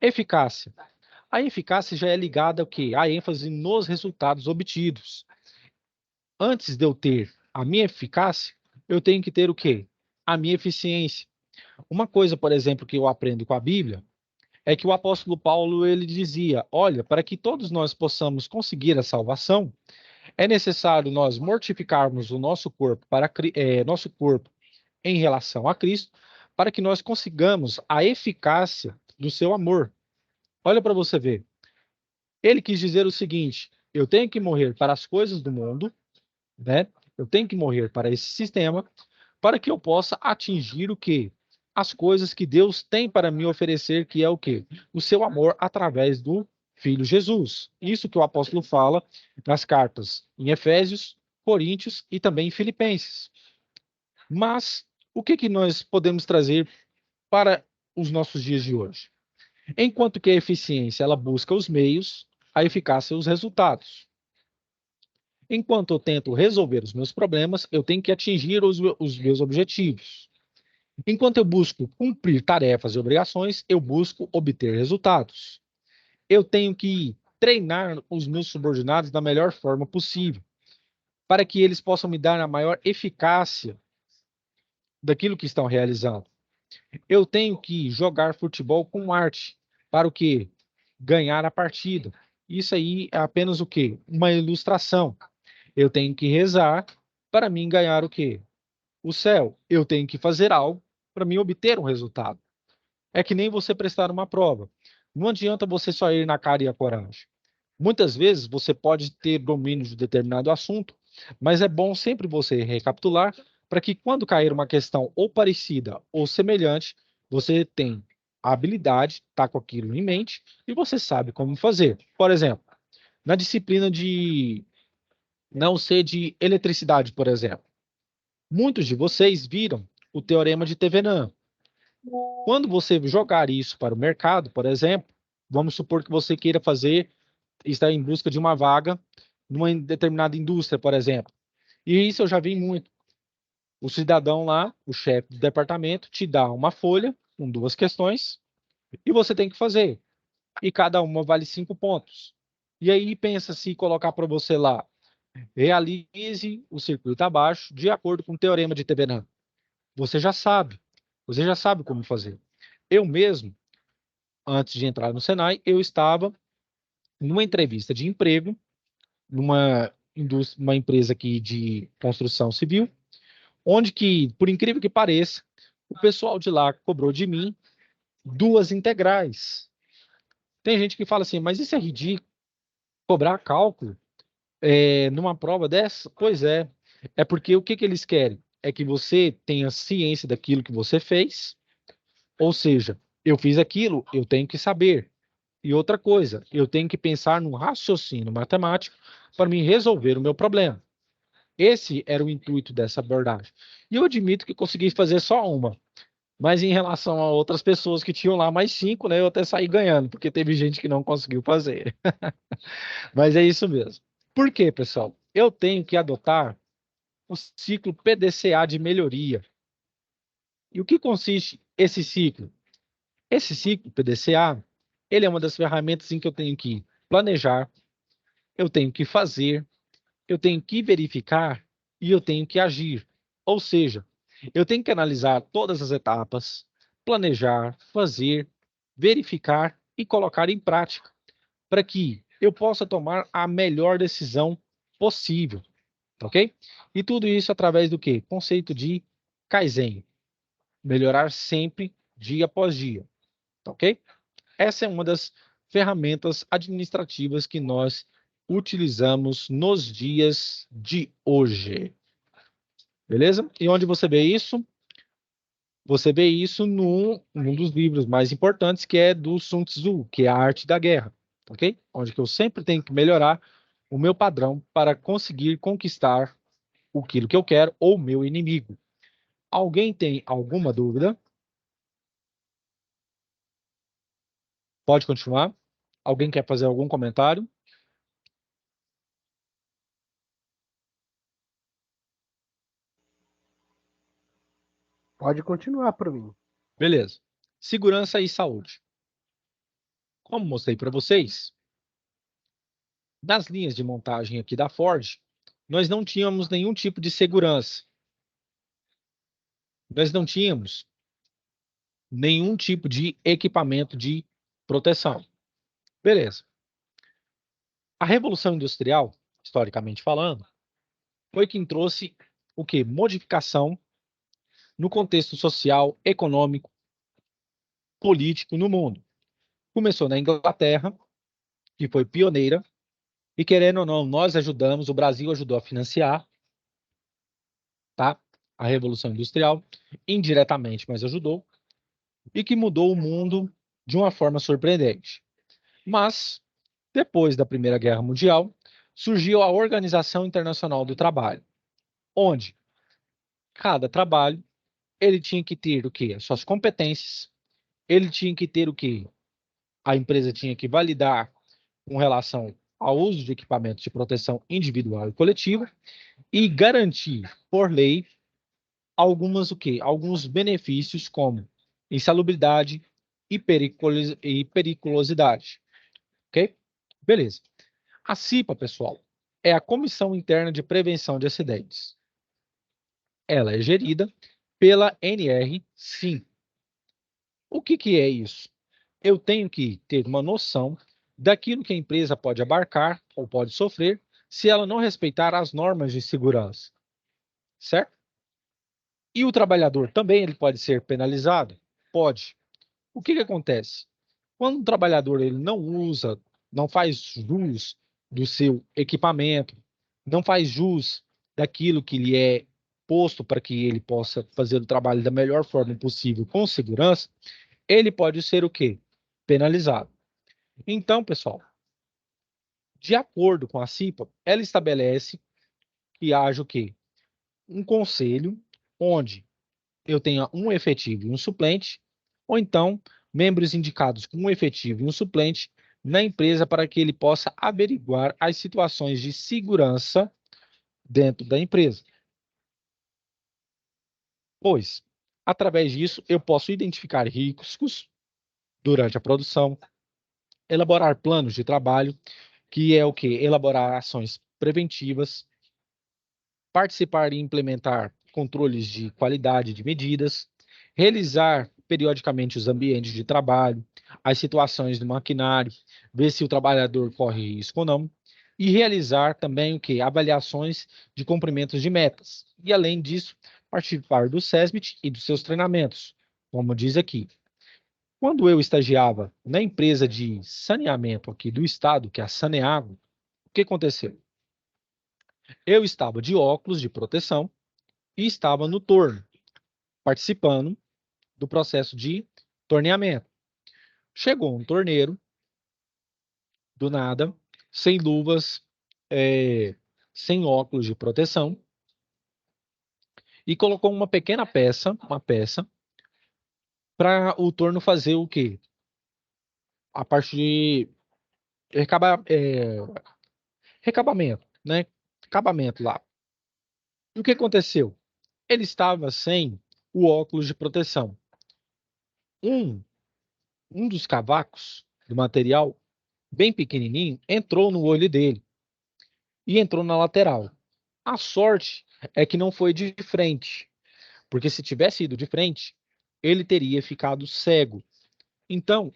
Eficácia. A eficácia já é ligada ao quê? À ênfase nos resultados obtidos. Antes de eu ter a minha eficácia, eu tenho que ter o quê? A minha eficiência. Uma coisa, por exemplo, que eu aprendo com a Bíblia, é que o apóstolo Paulo ele dizia: olha, para que todos nós possamos conseguir a salvação, é necessário nós mortificarmos o nosso corpo nosso corpo em relação a Cristo, para que nós consigamos a eficácia do seu amor. Olha para você ver. Ele quis dizer o seguinte: eu tenho que morrer para as coisas do mundo, né? Eu tenho que morrer para esse sistema, para que eu possa atingir o quê? As coisas que Deus tem para me oferecer, que é o quê? O seu amor através do Filho Jesus. Isso que o apóstolo fala nas cartas em Efésios, Coríntios e também em Filipenses. Mas o que nós podemos trazer para os nossos dias de hoje? Enquanto que a eficiência ela busca os meios, a eficácia os resultados. Enquanto eu tento resolver os meus problemas, eu tenho que atingir os meus objetivos. Enquanto eu busco cumprir tarefas e obrigações, eu busco obter resultados. Eu tenho que treinar os meus subordinados da melhor forma possível, para que eles possam me dar a maior eficácia daquilo que estão realizando. Eu tenho que jogar futebol com arte, para o quê? Ganhar a partida. Isso aí é apenas o quê? Uma ilustração. Eu tenho que rezar para mim ganhar o quê? O céu. Eu tenho que fazer algo para mim obter um resultado. É que nem você prestar uma prova. Não adianta você só ir na cara e a coragem. Muitas vezes você pode ter domínio de determinado assunto, mas é bom sempre você recapitular para que quando cair uma questão ou parecida ou semelhante, você tem a habilidade, está com aquilo em mente e você sabe como fazer. Por exemplo, na disciplina de não ser de eletricidade, por exemplo. Muitos de vocês viram o teorema de Thevenin. Quando você jogar isso para o mercado, por exemplo, vamos supor que você queira fazer, está em busca de uma vaga numa determinada indústria, por exemplo. E isso eu já vi muito. O cidadão lá, o chefe do departamento, te dá uma folha com duas questões e você tem que fazer. E cada uma vale 5 pontos. E aí pensa se colocar para você lá, realize o circuito abaixo de acordo com o teorema de Thevenin. Você já sabe. Você já sabe como fazer. Eu mesmo, antes de entrar no Senai, eu estava numa entrevista de emprego, numa indústria, uma empresa aqui de construção civil, onde que, por incrível que pareça, o pessoal de lá cobrou de mim duas integrais. Tem gente que fala assim, mas isso é ridículo, cobrar cálculo numa prova dessa? Pois é. É porque o que que eles querem? É que você tenha ciência daquilo que você fez, ou seja, eu fiz aquilo, eu tenho que saber. E outra coisa, eu tenho que pensar num raciocínio matemático para me resolver o meu problema. Esse era o intuito dessa abordagem. E eu admito que consegui fazer só uma. Mas em relação a outras pessoas que tinham lá mais 5, né, eu até saí ganhando, porque teve gente que não conseguiu fazer. Mas é isso mesmo. Por quê, pessoal? Eu tenho que adotar o ciclo PDCA de melhoria. E o que consiste esse ciclo? Esse ciclo PDCA, ele é uma das ferramentas em que eu tenho que planejar, eu tenho que fazer, eu tenho que verificar e eu tenho que agir. Ou seja, eu tenho que analisar todas as etapas, planejar, fazer, verificar e colocar em prática, para que eu possa tomar a melhor decisão possível, ok? E tudo isso através do quê? Conceito de Kaizen, melhorar sempre, dia após dia, ok? Essa é uma das ferramentas administrativas que nós utilizamos nos dias de hoje. Beleza? E onde você vê isso? Você vê isso num dos livros mais importantes, que é do Sun Tzu, que é a Arte da Guerra, ok? Onde que eu sempre tenho que melhorar o meu padrão para conseguir conquistar aquilo que eu quero ou o meu inimigo. Alguém tem alguma dúvida? Pode continuar. Alguém quer fazer algum comentário? Pode continuar para mim. Beleza. Segurança e saúde. Como mostrei para vocês, nas linhas de montagem aqui da Ford, nós não tínhamos nenhum tipo de segurança. Nós não tínhamos nenhum tipo de equipamento de proteção. Beleza. A Revolução Industrial, historicamente falando, foi quem trouxe o quê? Modificação no contexto social, econômico, político no mundo. Começou na Inglaterra, que foi pioneira, e querendo ou não, nós ajudamos, o Brasil ajudou a financiar, tá? A Revolução Industrial, indiretamente, mas ajudou, e que mudou o mundo de uma forma surpreendente. Mas, depois da Primeira Guerra Mundial, surgiu a Organização Internacional do Trabalho, onde cada trabalho ele tinha que ter o quê? As suas competências, ele tinha que ter o quê? A empresa tinha que validar com relação ao uso de equipamentos de proteção individual e coletiva e garantir por lei algumas o quê? Alguns benefícios como insalubridade e periculosidade, ok? Beleza. A CIPA, pessoal, é a Comissão Interna de Prevenção de Acidentes. Ela é gerida pela NR5. O que que é isso? Eu tenho que ter uma noção daquilo que a empresa pode abarcar ou pode sofrer se ela não respeitar as normas de segurança, certo? E o trabalhador também ele pode ser penalizado? Pode. O que que acontece? Quando o trabalhador ele não usa, não faz jus do seu equipamento, não faz jus daquilo que lhe é posto para que ele possa fazer o trabalho da melhor forma possível, com segurança, ele pode ser o quê? Penalizado. Então, pessoal, de acordo com a CIPA, ela estabelece que haja o quê? Um conselho onde eu tenha um efetivo e um suplente, ou então membros indicados com um efetivo e um suplente na empresa para que ele possa averiguar as situações de segurança dentro da empresa. Pois, através disso, eu posso identificar riscos durante a produção, elaborar planos de trabalho, que é o quê? Elaborar ações preventivas, participar e implementar controles de qualidade de medidas, realizar periodicamente os ambientes de trabalho, as situações do maquinário, ver se o trabalhador corre risco ou não, e realizar também o que? Avaliações de cumprimentos de metas. E além disso, participar do SESMIT e dos seus treinamentos, como diz aqui. Quando eu estagiava na empresa de saneamento aqui do estado, que é a Saneago, o que aconteceu? Eu estava de óculos de proteção e estava no torno, participando do processo de torneamento. Chegou um torneiro, do nada, sem luvas, sem óculos de proteção, e colocou uma peça, para o torno fazer o quê? A parte de recabamento, né? Acabamento lá. E o que aconteceu? Ele estava sem o óculos de proteção. Um, um dos cavacos do material, bem pequenininho, entrou no olho dele e entrou na lateral. A sorte é que não foi de frente, porque se tivesse ido de frente, ele teria ficado cego. Então,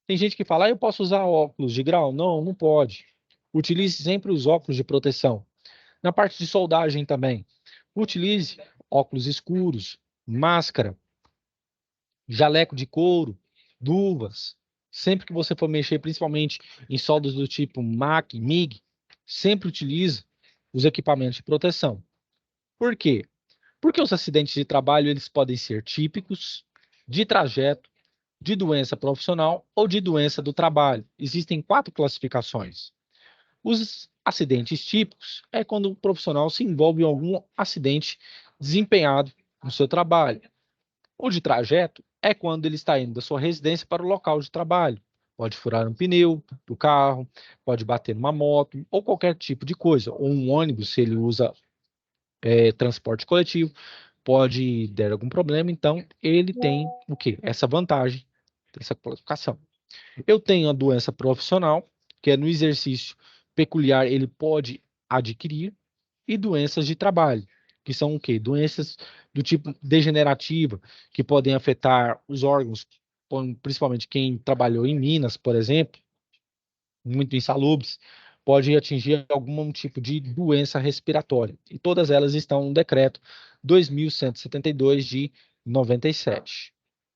tem gente que fala, eu posso usar óculos de grau? Não, não pode. Utilize sempre os óculos de proteção. Na parte de soldagem também, utilize óculos escuros, máscara, jaleco de couro, luvas. Sempre que você for mexer, principalmente em soldas do tipo MAC, MIG, sempre utilize os equipamentos de proteção. Por quê? Porque os acidentes de trabalho eles podem ser típicos, de trajeto, de doença profissional ou de doença do trabalho. Existem 4 classificações. Os acidentes típicos é quando o profissional se envolve em algum acidente desempenhado no seu trabalho. O de trajeto é quando ele está indo da sua residência para o local de trabalho. Pode furar um pneu do carro, pode bater numa moto ou qualquer tipo de coisa. Ou um ônibus, se ele usa transporte coletivo, pode ter algum problema. Então, ele tem o quê? Essa vantagem, essa classificação. Eu tenho a doença profissional, que é no exercício peculiar, ele pode adquirir, e doenças de trabalho, que são o quê? Doenças do tipo degenerativa, que podem afetar os órgãos, principalmente quem trabalhou em Minas, por exemplo, muito insalubres, pode atingir algum tipo de doença respiratória. E todas elas estão no decreto 2172 de 97,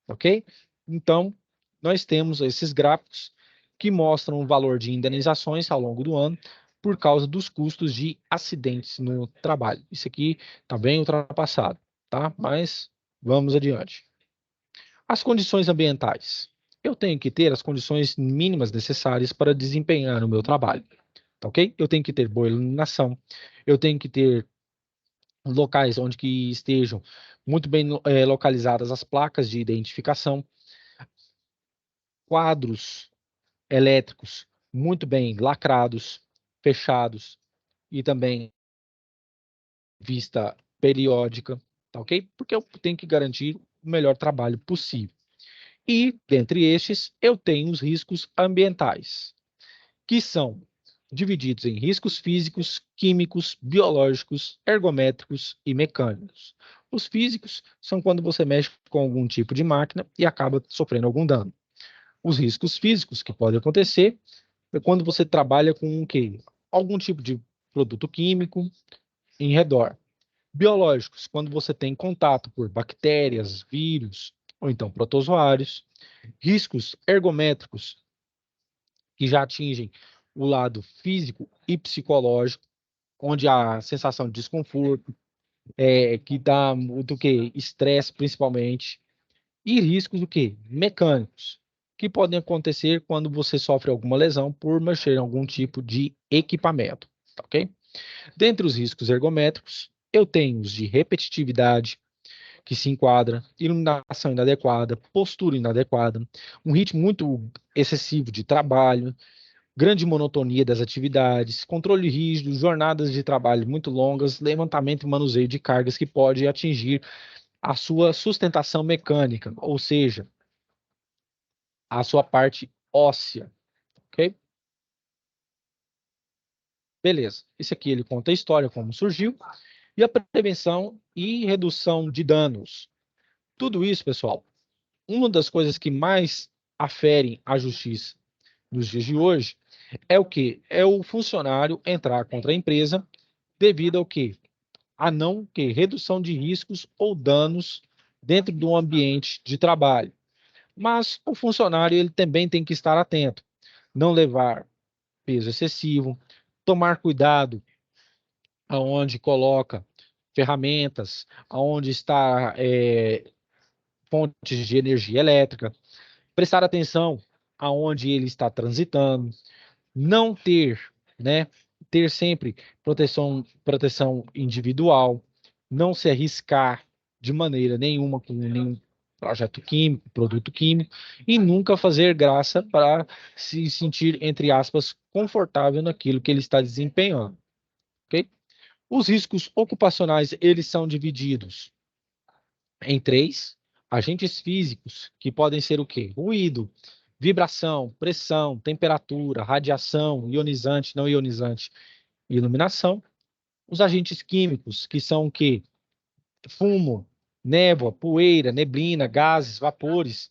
ok? Então, nós temos esses gráficos que mostram o valor de indenizações ao longo do ano por causa dos custos de acidentes no trabalho. Isso aqui está bem ultrapassado, tá? Mas vamos adiante. As condições ambientais. Eu tenho que ter as condições mínimas necessárias para desempenhar o meu trabalho, tá ok? Eu tenho que ter boa iluminação, eu tenho que ter locais onde que estejam muito bem localizadas as placas de identificação, quadros elétricos muito bem lacrados, fechados e também vista periódica, tá ok? Porque eu tenho que garantir o melhor trabalho possível. E, dentre estes, eu tenho os riscos ambientais, que são divididos em riscos físicos, químicos, biológicos, ergométricos e mecânicos. Os físicos são quando você mexe com algum tipo de máquina e acaba sofrendo algum dano. Os riscos físicos que podem acontecer é quando você trabalha com o quê? Algum tipo de produto químico em redor. Biológicos, quando você tem contato por bactérias, vírus ou então protozoários. Riscos ergométricos, que já atingem o lado físico e psicológico, onde há sensação de desconforto, que dá do que? Estresse, principalmente, e riscos do que? Mecânicos, que podem acontecer quando você sofre alguma lesão por mexer em algum tipo de equipamento, tá ok? Dentre os riscos ergométricos, eu tenho os de repetitividade, que se enquadra, iluminação inadequada, postura inadequada, um ritmo muito excessivo de trabalho, grande monotonia das atividades, controle rígido, jornadas de trabalho muito longas, levantamento e manuseio de cargas que pode atingir a sua sustentação mecânica, ou seja, a sua parte óssea, ok? Beleza. Esse aqui ele conta a história, como surgiu, e a prevenção e redução de danos. Tudo isso, pessoal, uma das coisas que mais aferem a justiça nos dias de hoje é o quê? É o funcionário entrar contra a empresa devido ao quê? A não que redução de riscos ou danos dentro do ambiente de trabalho. Mas o funcionário ele também tem que estar atento, não levar peso excessivo, tomar cuidado aonde coloca ferramentas, aonde está fontes de energia elétrica, prestar atenção aonde ele está transitando, não ter, né, ter sempre proteção individual, não se arriscar de maneira nenhuma com nenhum projeto químico, produto químico, e nunca fazer graça para se sentir, entre aspas, confortável naquilo que ele está desempenhando, ok? Os riscos ocupacionais, eles são divididos em três: agentes físicos, que podem ser o quê? Ruído, vibração, pressão, temperatura, radiação, ionizante, não ionizante e iluminação. Os agentes químicos, que são o quê? Fumo, névoa, poeira, neblina, gases, vapores.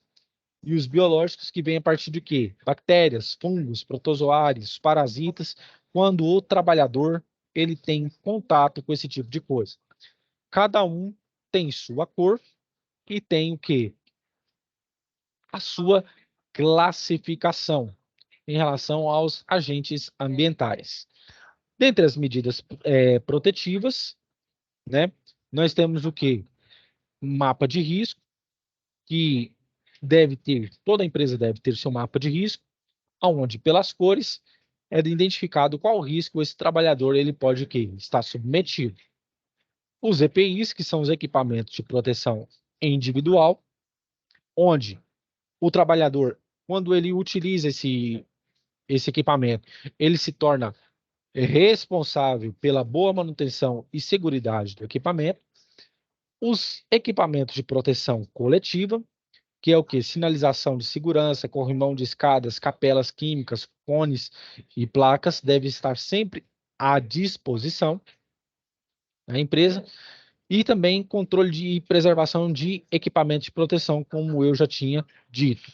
E os biológicos, que vêm a partir de quê? Bactérias, fungos, protozoários, parasitas, quando o trabalhador ele tem contato com esse tipo de coisa. Cada um tem sua cor e tem o quê? A sua classificação em relação aos agentes ambientais. Dentre as medidas protetivas, né, nós temos o quê? Um mapa de risco, que deve ter, toda empresa deve ter seu mapa de risco, onde pelas cores é identificado qual risco esse trabalhador ele pode que estar submetido. Os EPIs, que são os equipamentos de proteção individual, onde o trabalhador, quando ele utiliza esse equipamento, ele se torna responsável pela boa manutenção e seguridade do equipamento. Os equipamentos de proteção coletiva, que é o que? Sinalização de segurança, corrimão de escadas, capelas químicas, cones e placas, deve estar sempre à disposição da empresa. E também controle de preservação de equipamentos de proteção, como eu já tinha dito.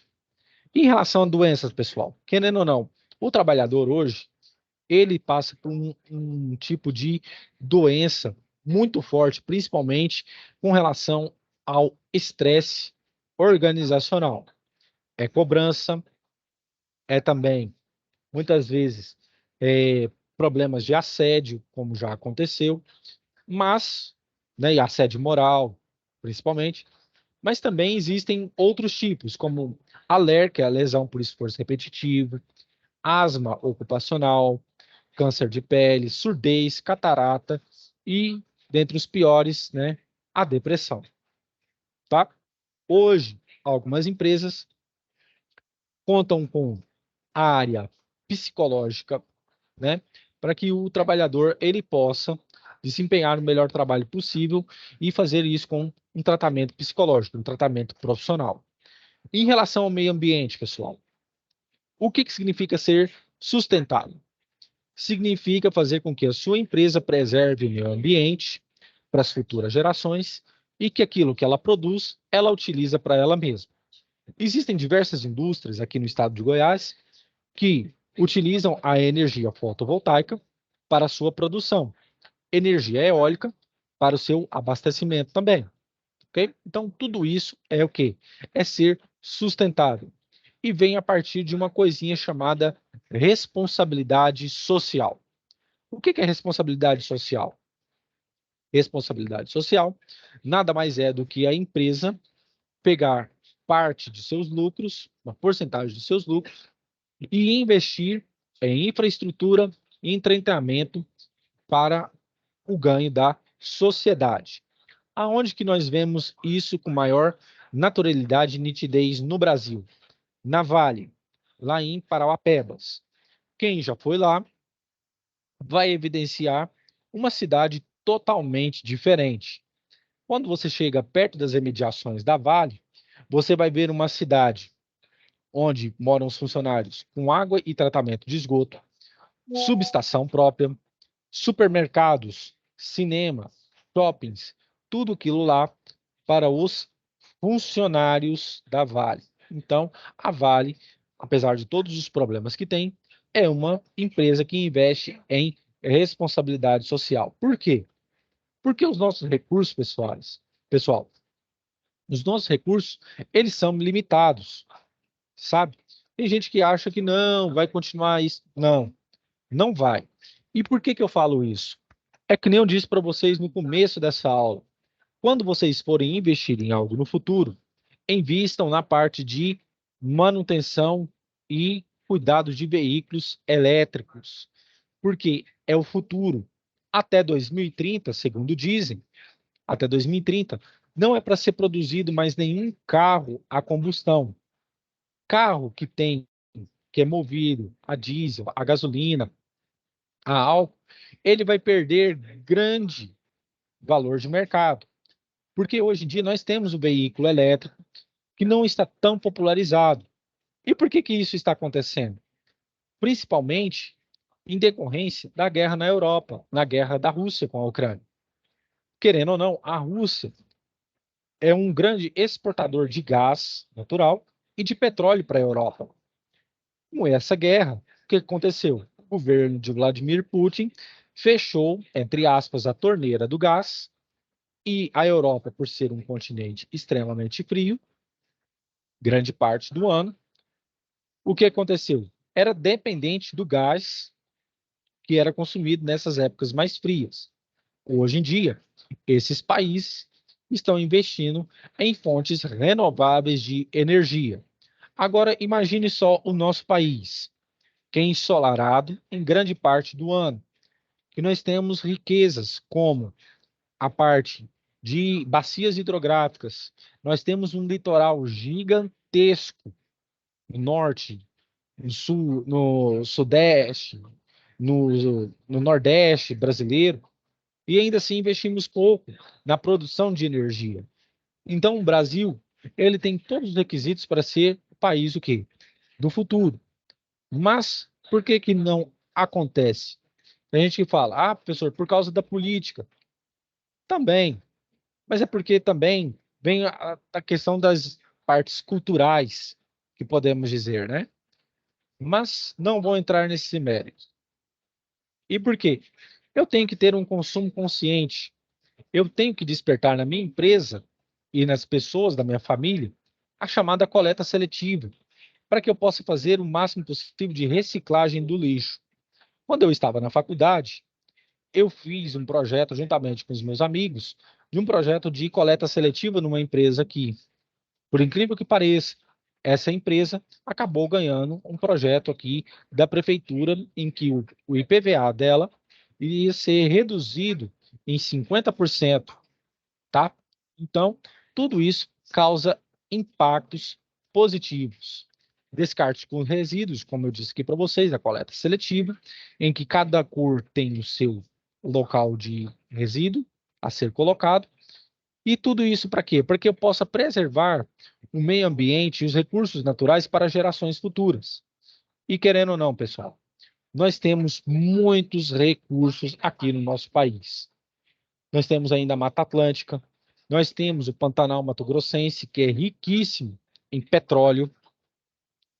Em relação a doenças, pessoal, querendo ou não, o trabalhador hoje, ele passa por um tipo de doença muito forte, principalmente com relação ao estresse organizacional. É cobrança, é também, muitas vezes, problemas de assédio, como já aconteceu, mas, né, e assédio moral, principalmente, mas também existem outros tipos, como a LER, que é a lesão por esforço repetitivo, asma ocupacional, câncer de pele, surdez, catarata e, dentre os piores, né, a depressão, tá? Hoje, algumas empresas contam com a área psicológica, né, para que o trabalhador ele possa desempenhar o melhor trabalho possível e fazer isso com um tratamento psicológico, um tratamento profissional. Em relação ao meio ambiente, pessoal, o que significa ser sustentável? Significa fazer com que a sua empresa preserve o meio ambiente para as futuras gerações e que aquilo que ela produz, ela utiliza para ela mesma. Existem diversas indústrias aqui no estado de Goiás que utilizam a energia fotovoltaica para a sua produção, energia eólica para o seu abastecimento também, ok? Então, tudo isso é o quê? É ser sustentável. E vem a partir de uma coisinha chamada responsabilidade social. O que é responsabilidade social? Responsabilidade social nada mais é do que a empresa pegar parte de seus lucros, uma porcentagem de seus lucros, e investir em infraestrutura e treinamento para o ganho da sociedade. Aonde que nós vemos isso com maior naturalidade e nitidez no Brasil? Na Vale, lá em Parauapebas. Quem já foi lá vai evidenciar uma cidade totalmente diferente. Quando você chega perto das imediações da Vale, você vai ver uma cidade onde moram os funcionários com água e tratamento de esgoto, subestação própria, supermercados, cinema, shoppings, tudo aquilo lá para os funcionários da Vale. Então, a Vale, apesar de todos os problemas que tem, é uma empresa que investe em responsabilidade social. Por quê? Porque os nossos recursos pessoal, os nossos recursos, eles são limitados, sabe? Tem gente que acha que não, vai continuar isso. Não, não vai. E por que que eu falo isso? É que nem eu disse para vocês no começo dessa aula. Quando vocês forem investir em algo no futuro, invistam na parte de manutenção e cuidado de veículos elétricos, porque é o futuro. Até 2030, segundo dizem, até 2030, não é para ser produzido mais nenhum carro a combustão. Carro que é movido a diesel, a gasolina, a álcool, ele vai perder grande valor de mercado. Porque hoje em dia nós temos o veículo elétrico que não está tão popularizado. E por que que isso está acontecendo? Principalmente em decorrência da guerra na Europa, na guerra da Rússia com a Ucrânia. Querendo ou não, a Rússia é um grande exportador de gás natural e de petróleo para a Europa. Com essa guerra, o que aconteceu? O governo de Vladimir Putin fechou, entre aspas, a torneira do gás e a Europa, por ser um continente extremamente frio, grande parte do ano, o que aconteceu? Era dependente do gás que era consumido nessas épocas mais frias. Hoje em dia, esses países estão investindo em fontes renováveis de energia. Agora, imagine só o nosso país, que é ensolarado em grande parte do ano, que nós temos riquezas como a parte de bacias hidrográficas, nós temos um litoral gigantesco no norte, no sul, no sudeste, no nordeste brasileiro, e ainda assim investimos pouco na produção de energia. Então, o Brasil, ele tem todos os requisitos para ser o país o quê? Do futuro. Mas por que que não acontece? A gente fala, professor, por causa da política. Também, mas é porque também vem a questão das partes culturais, que podemos dizer, né? Mas não vou entrar nesse mérito. E por quê? Eu tenho que ter um consumo consciente. Eu tenho que despertar na minha empresa e nas pessoas da minha família a chamada coleta seletiva, para que eu possa fazer o máximo possível de reciclagem do lixo. Quando eu estava na faculdade, eu fiz um projeto juntamente com os meus amigos, de um projeto de coleta seletiva numa empresa aqui. Por incrível que pareça, essa empresa acabou ganhando um projeto aqui da prefeitura em que o IPVA dela iria ser reduzido em 50%, tá? Então, tudo isso causa impactos positivos. Descarte com resíduos, como eu disse aqui para vocês, a coleta seletiva, em que cada cor tem o seu local de resíduo a ser colocado. E tudo isso para quê? Para que eu possa preservar o meio ambiente e os recursos naturais para gerações futuras. E querendo ou não, pessoal, nós temos muitos recursos aqui no nosso país. Nós temos ainda a Mata Atlântica, nós temos o Pantanal Mato Grossense, que é riquíssimo em petróleo.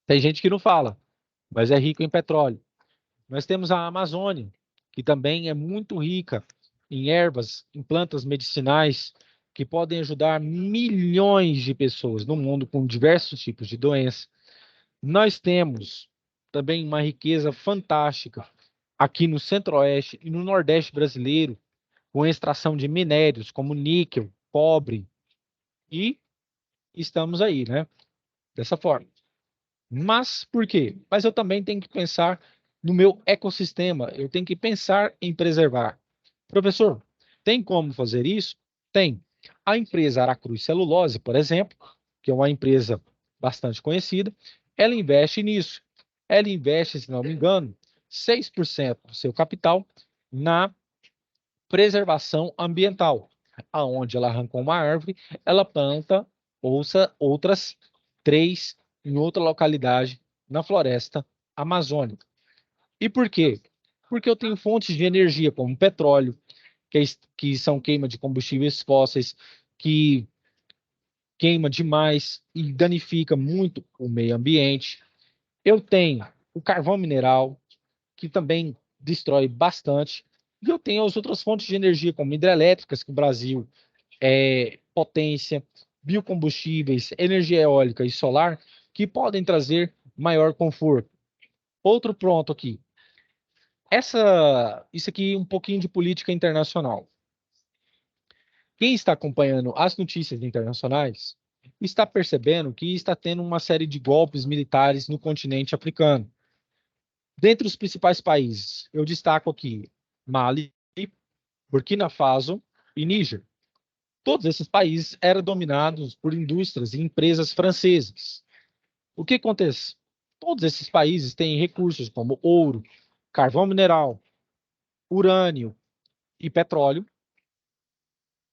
Tem gente que não fala, mas é rico em petróleo. Nós temos a Amazônia, que também é muito rica em ervas, em plantas medicinais, que podem ajudar milhões de pessoas no mundo com diversos tipos de doenças. Nós temos também uma riqueza fantástica aqui no Centro-Oeste e no Nordeste brasileiro, com extração de minérios como níquel, cobre, e estamos aí, né? Dessa forma. Mas por quê? Mas eu também tenho que pensar no meu ecossistema, eu tenho que pensar em preservar. Professor, tem como fazer isso? Tem. A empresa Aracruz Celulose, por exemplo, que é uma empresa bastante conhecida, ela investe nisso. Ela investe, se não me engano, 6% do seu capital na preservação ambiental, aonde ela arrancou uma árvore, ela planta outras 3 em outra localidade na floresta amazônica. E por quê? Porque eu tenho fontes de energia como petróleo, que são queima de combustíveis fósseis, que queima demais e danifica muito o meio ambiente. Eu tenho o carvão mineral, que também destrói bastante. E eu tenho as outras fontes de energia, como hidrelétricas, que o Brasil é potência, biocombustíveis, energia eólica e solar, que podem trazer maior conforto. Outro ponto aqui. Isso aqui é um pouquinho de política internacional. Quem está acompanhando as notícias internacionais está percebendo que está tendo uma série de golpes militares no continente africano. Dentre os principais países, eu destaco aqui Mali, Burkina Faso e Níger. Todos esses países eram dominados por indústrias e empresas francesas. O que acontece? Todos esses países têm recursos como ouro, carvão mineral, urânio e petróleo,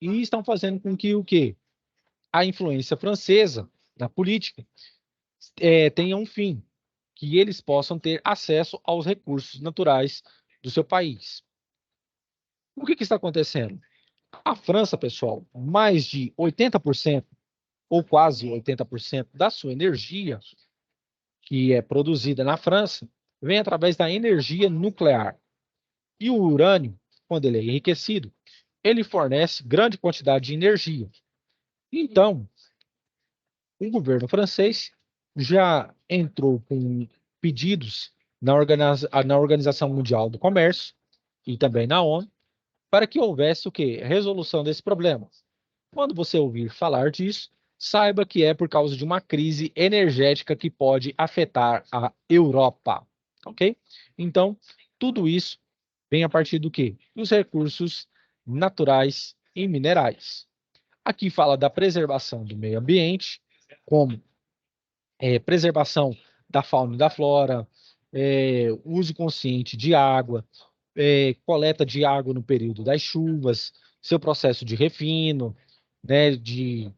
e estão fazendo com que o quê? A influência francesa na política tenha um fim, que eles possam ter acesso aos recursos naturais do seu país. O que está acontecendo? A França, pessoal, mais de 80% ou quase 80% da sua energia que é produzida na França vem através da energia nuclear. E o urânio, quando ele é enriquecido, ele fornece grande quantidade de energia. Então, o governo francês já entrou com pedidos na Organização Mundial do Comércio e também na ONU para que houvesse o quê? Resolução desse problema. Quando você ouvir falar disso, saiba que é por causa de uma crise energética que pode afetar a Europa, ok? Então, tudo isso vem a partir do quê? Dos recursos naturais e minerais. Aqui fala da preservação do meio ambiente, como preservação da fauna e da flora, uso consciente de água, coleta de água no período das chuvas, seu processo de refino, né, de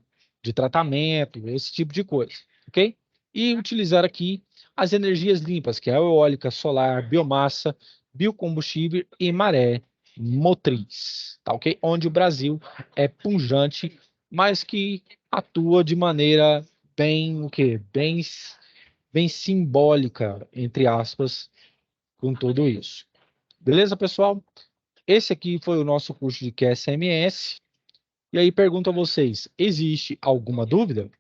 tratamento, esse tipo de coisa, ok? E utilizar aqui as energias limpas, que é a eólica, solar, biomassa, biocombustível e maré motriz, tá ok? Onde o Brasil é pujante, mas que atua de maneira bem, o quê? Bem simbólica, entre aspas, com tudo isso. Beleza, pessoal? Esse aqui foi o nosso curso de QSMS. E aí pergunto a vocês, existe alguma dúvida?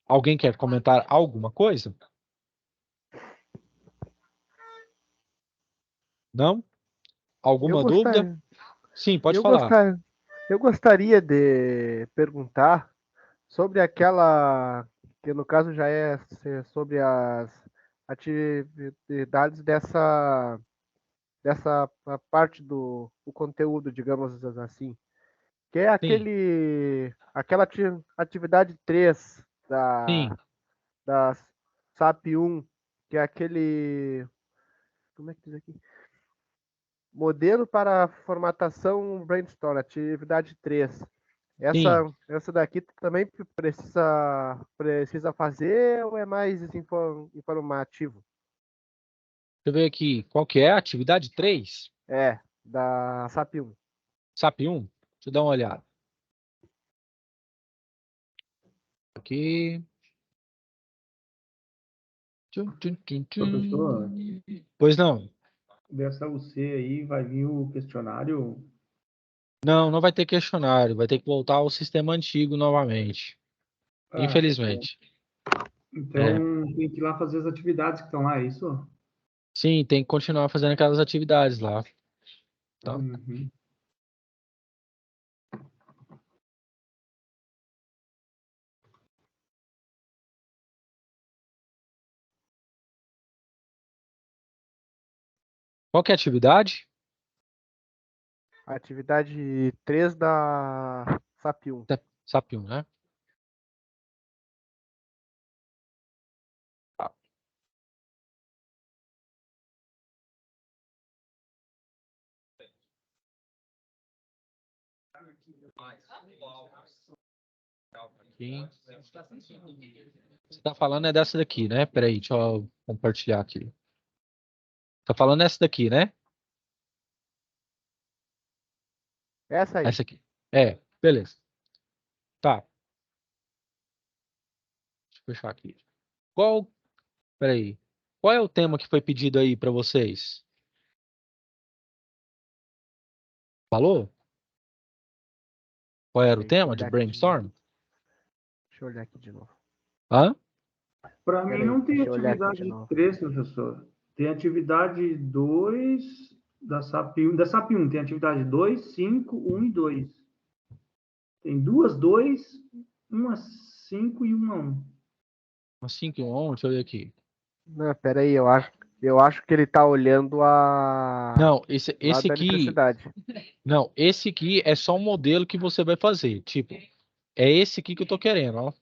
Alguém quer comentar alguma coisa? Não? Eu Alguma dúvida? gostaria, Sim, pode eu falar. gostaria, eu gostaria de perguntar sobre aquela, que no caso já é sobre as atividades dessa parte do conteúdo, digamos assim, que é Sim, aquela atividade 3 sim, da SAP 1, que é aquele, como é que diz aqui? Modelo para formatação brainstorm, atividade 3. sim. Essa daqui também precisa fazer ou é mais informativo? Deixa eu ver aqui. Qual que é? Atividade 3? É, da SAP 1. SAP 1? Deixa eu dar uma olhada. Aqui. Tchum, tchum, tchum, Professor, tchum. Pois não. dessa UC aí vai vir o questionário. Não, não vai ter questionário. Vai ter que voltar ao sistema antigo novamente. Ah, tá bom. Infelizmente. É. Então, tem que ir lá fazer as atividades que estão lá, é isso? Sim, tem que continuar fazendo aquelas atividades lá. Tá? Uhum. Qual que é a atividade? Atividade 3 da SAP 1. SAP 1, né? Tá. Aqui. Você tá falando é dessa daqui, né? Peraí, deixa eu compartilhar aqui. Tá falando essa daqui, né? Essa aí. Essa aqui. É, beleza. Tá, deixa eu fechar aqui. Qual, peraí. Qual é o tema que foi pedido aí para vocês? Falou? Qual era o Peraí, deixa eu tema de olhar aqui de novo. brainstorm? Deixa eu olhar aqui de novo. Hã? Para mim Peraí, não tem deixa eu olhar aqui de atividade novo. 3, professor. Tem atividade 2 da SAP 1. Da SAP 1 tem atividade 2, 5, 1 e 2. Tem duas 2, uma 5 e uma 1. Assim que on, deixa eu ver aqui. Não, peraí, eu acho que ele tá olhando a Não, lá esse da aqui, eletricidade. não, esse aqui é só um modelo que você vai fazer. Tipo, é esse aqui que eu tô querendo, ó.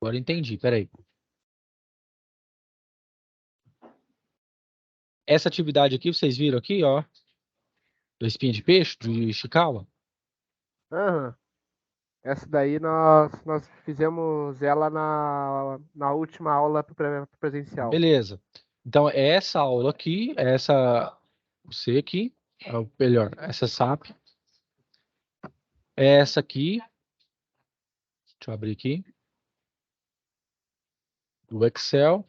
Agora entendi, peraí. Essa atividade aqui, vocês viram aqui, ó, do espinha de peixe, de Ishikawa? Aham. Essa daí nós fizemos ela na última aula presencial. Beleza. Então, é essa aula aqui, é essa, você aqui, é o melhor, essa SAP, é essa aqui, deixa eu abrir aqui, do Excel,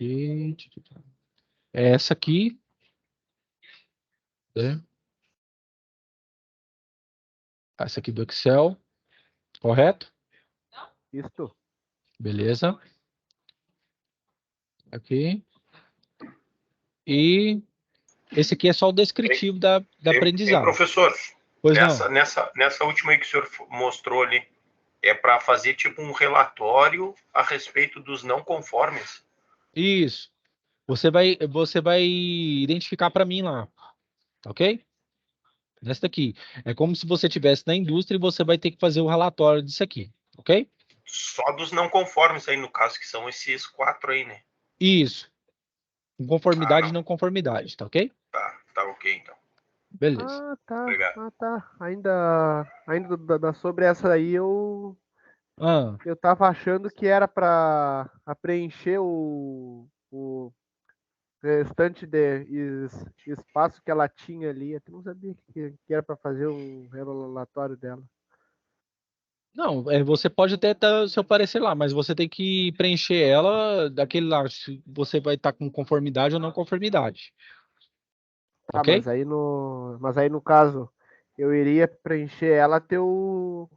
e é essa aqui, né? Essa aqui do Excel, correto? Isto? Beleza. Aqui. E esse aqui é só o descritivo da Em aprendizado. professor, Pois não. nessa última aí que o senhor mostrou ali, é para fazer tipo um relatório a respeito dos não conformes. Isso. Você vai identificar para mim lá, tá ok? Nessa daqui. É como se você estivesse na indústria e você vai ter que fazer o relatório disso aqui, ok? Só dos não conformes aí, no caso, que são esses 4 aí, né? Isso. Com Ah, conformidade e não. não conformidade, tá ok? Tá ok, então. Beleza. Ah, tá. Obrigado. Ah, tá. Ainda sobre essa aí Ah, eu tava achando que era para preencher o restante de espaço que ela tinha ali. Eu não sabia que era para fazer um relatório dela. não, você pode até dar o seu parecer lá, mas você tem que preencher ela daquele lá, se você vai estar com conformidade ou não conformidade, Tá, ok? mas aí no caso, eu iria preencher ela até o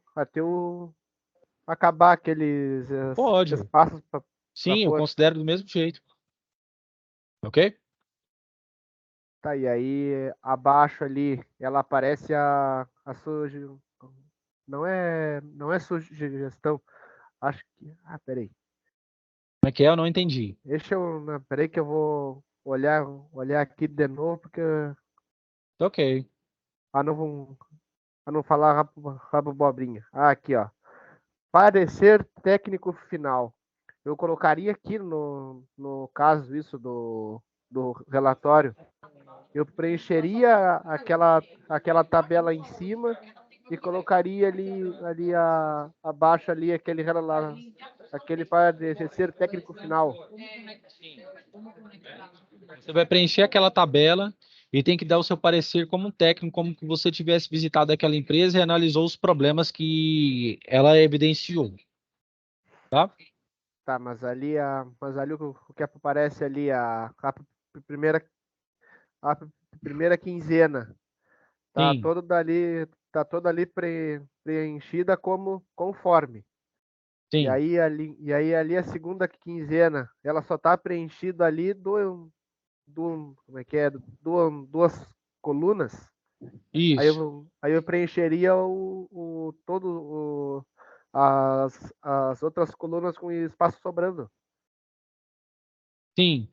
acabar aqueles Pode. espaços para Sim, eu pôr. considero do mesmo jeito, ok? Tá, e aí abaixo ali ela aparece a não é sugestão. Acho que. Ah, peraí. Como é que é? Eu não entendi. Deixa eu. Não, peraí que eu vou olhar aqui de novo, porque. Ok. Ah, não falar rabo bobrinha. Ah, aqui, ó. Parecer técnico final. Eu colocaria aqui no caso isso do relatório. Eu preencheria aquela tabela em cima e colocaria ali abaixo ali aquele parecer técnico final. Você vai preencher aquela tabela e tem que dar o seu parecer como um técnico, como que você tivesse visitado aquela empresa e analisou os problemas que ela evidenciou, tá? Tá, mas ali o que aparece ali primeira a primeira quinzena Sim. tá toda ali preenchida como conforme. E Sim, aí ali a segunda quinzena, ela só tá preenchida ali como é que é? Duas colunas. isso. Aí eu preencheria as outras colunas com espaço sobrando. Sim.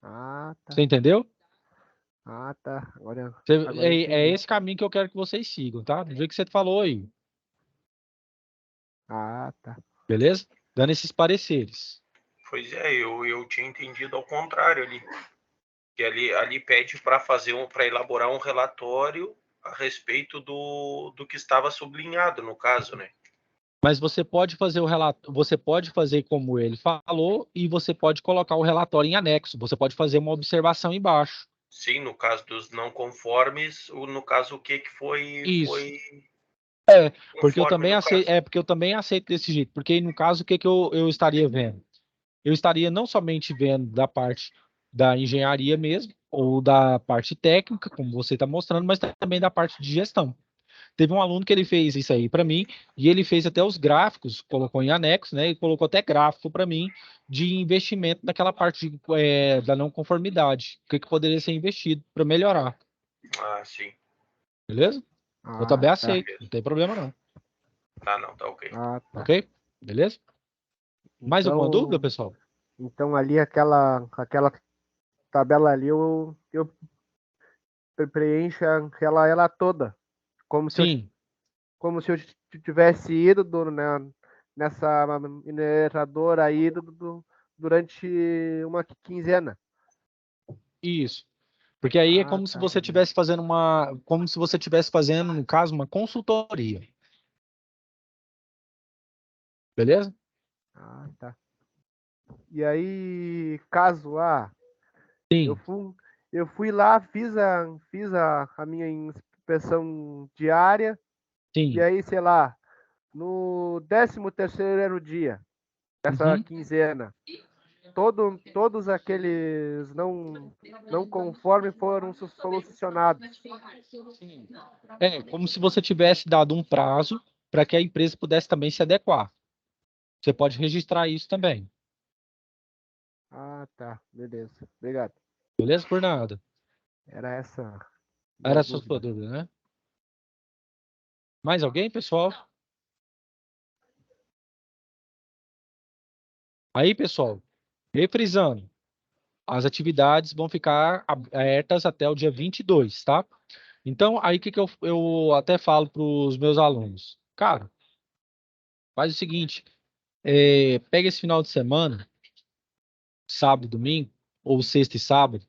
Ah, Você tá. entendeu? Ah, tá. Agora eu É entendi. esse caminho que eu quero que vocês sigam, tá? Do jeito que você falou aí, Ah, tá. beleza? Dando esses pareceres. Pois é, eu tinha entendido ao contrário ali. Que ali pede para elaborar um relatório a respeito do que estava sublinhado, no caso, né? Mas você pode fazer o relato, você pode fazer como ele falou e você pode colocar o relatório em anexo. Você pode fazer uma observação embaixo. Sim, no caso dos não conformes, no caso o que Isso. foi É, conforme no caso. porque eu também aceito desse jeito. Porque aí, no caso, o que eu estaria vendo? Eu estaria não somente vendo da parte da engenharia mesmo, ou da parte técnica, como você está mostrando, mas também da parte de gestão. Teve um aluno que ele fez isso aí para mim, e ele fez até os gráficos, colocou em anexo, né? E colocou até gráfico para mim de investimento naquela parte da não conformidade. O que poderia ser investido para melhorar, Ah, sim. beleza? Eu Ah, também tá. aceito, não tem problema não, Ah, não, tá ok. Ah, tá. ok? Beleza? Mais alguma dúvida, Então, pessoal? então ali aquela tabela ali eu preencho ela toda, como se eu Sim, como se eu tivesse ido nessa mineradora aí durante uma quinzena. isso. Porque aí é Ah, como se tá. você estivesse fazendo como se você estivesse fazendo, no caso, uma consultoria, beleza? Ah, tá. E aí, caso eu Sim, fui, eu fui lá, fiz a minha inspeção diária, e sim. aí, sei lá, no 13º dia dessa Uhum. quinzena, todos aqueles não conforme foram solucionados. É, como se você tivesse dado um prazo para que a empresa pudesse também se adequar. Você pode registrar isso também. Ah, tá. Beleza. Obrigado. Beleza? Por nada. Era essa Era minha a sua dúvida. dúvida, né? Mais alguém, pessoal? Aí, pessoal, refrisando, as atividades vão ficar abertas até o dia 22, tá? Então, aí o que eu até falo para os meus alunos? Cara, faz o seguinte, pega esse final de semana, sábado e domingo, ou sexta e sábado,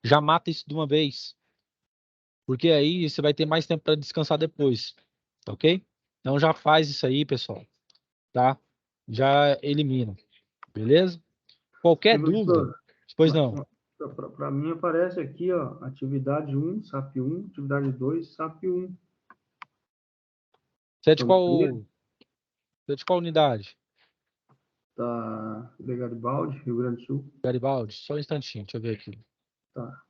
já mata isso de uma vez, porque aí você vai ter mais tempo para descansar depois, tá ok? Então já faz isso aí, pessoal, tá? Já elimina, beleza? Qualquer dúvida, Professor, pois não. para mim aparece aqui, ó, atividade 1, SAP 1, atividade 2, SAP 1. Você é de São três, qual, você é de qual unidade? tá? Garibaldi, Rio Grande do Sul. Garibaldi? Só um instantinho, deixa eu ver aqui. Tá.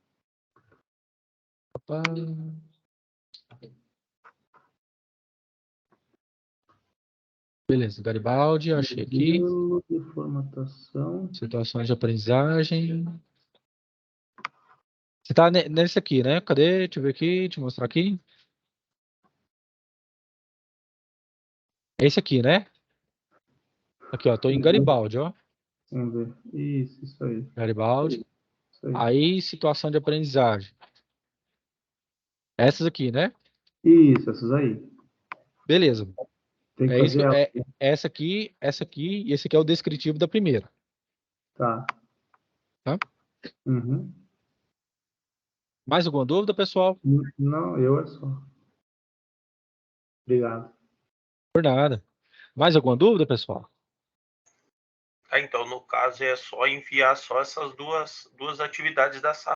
Opa. Beleza, Garibaldi, achei aqui. Modelo de formatação. Situações de aprendizagem. Você tá nesse aqui, né? Cadê? Deixa eu ver aqui, te mostrar aqui. Esse aqui, né? Aqui, ó, tô em Garibaldi, ó. Vamos ver. Isso aí. Garibaldi. Isso aí. Aí, situação de aprendizagem. Essas aqui, né? Isso, essas aí. Beleza. Tem que É isso, fazer ela. essa aqui, e esse aqui é o descritivo da primeira, Tá. tá? Uhum. Mais alguma dúvida, pessoal? Não, eu é só. Obrigado. Por nada. Mais alguma dúvida, pessoal? Tá, então, no caso, é só enviar só essas duas atividades da sala.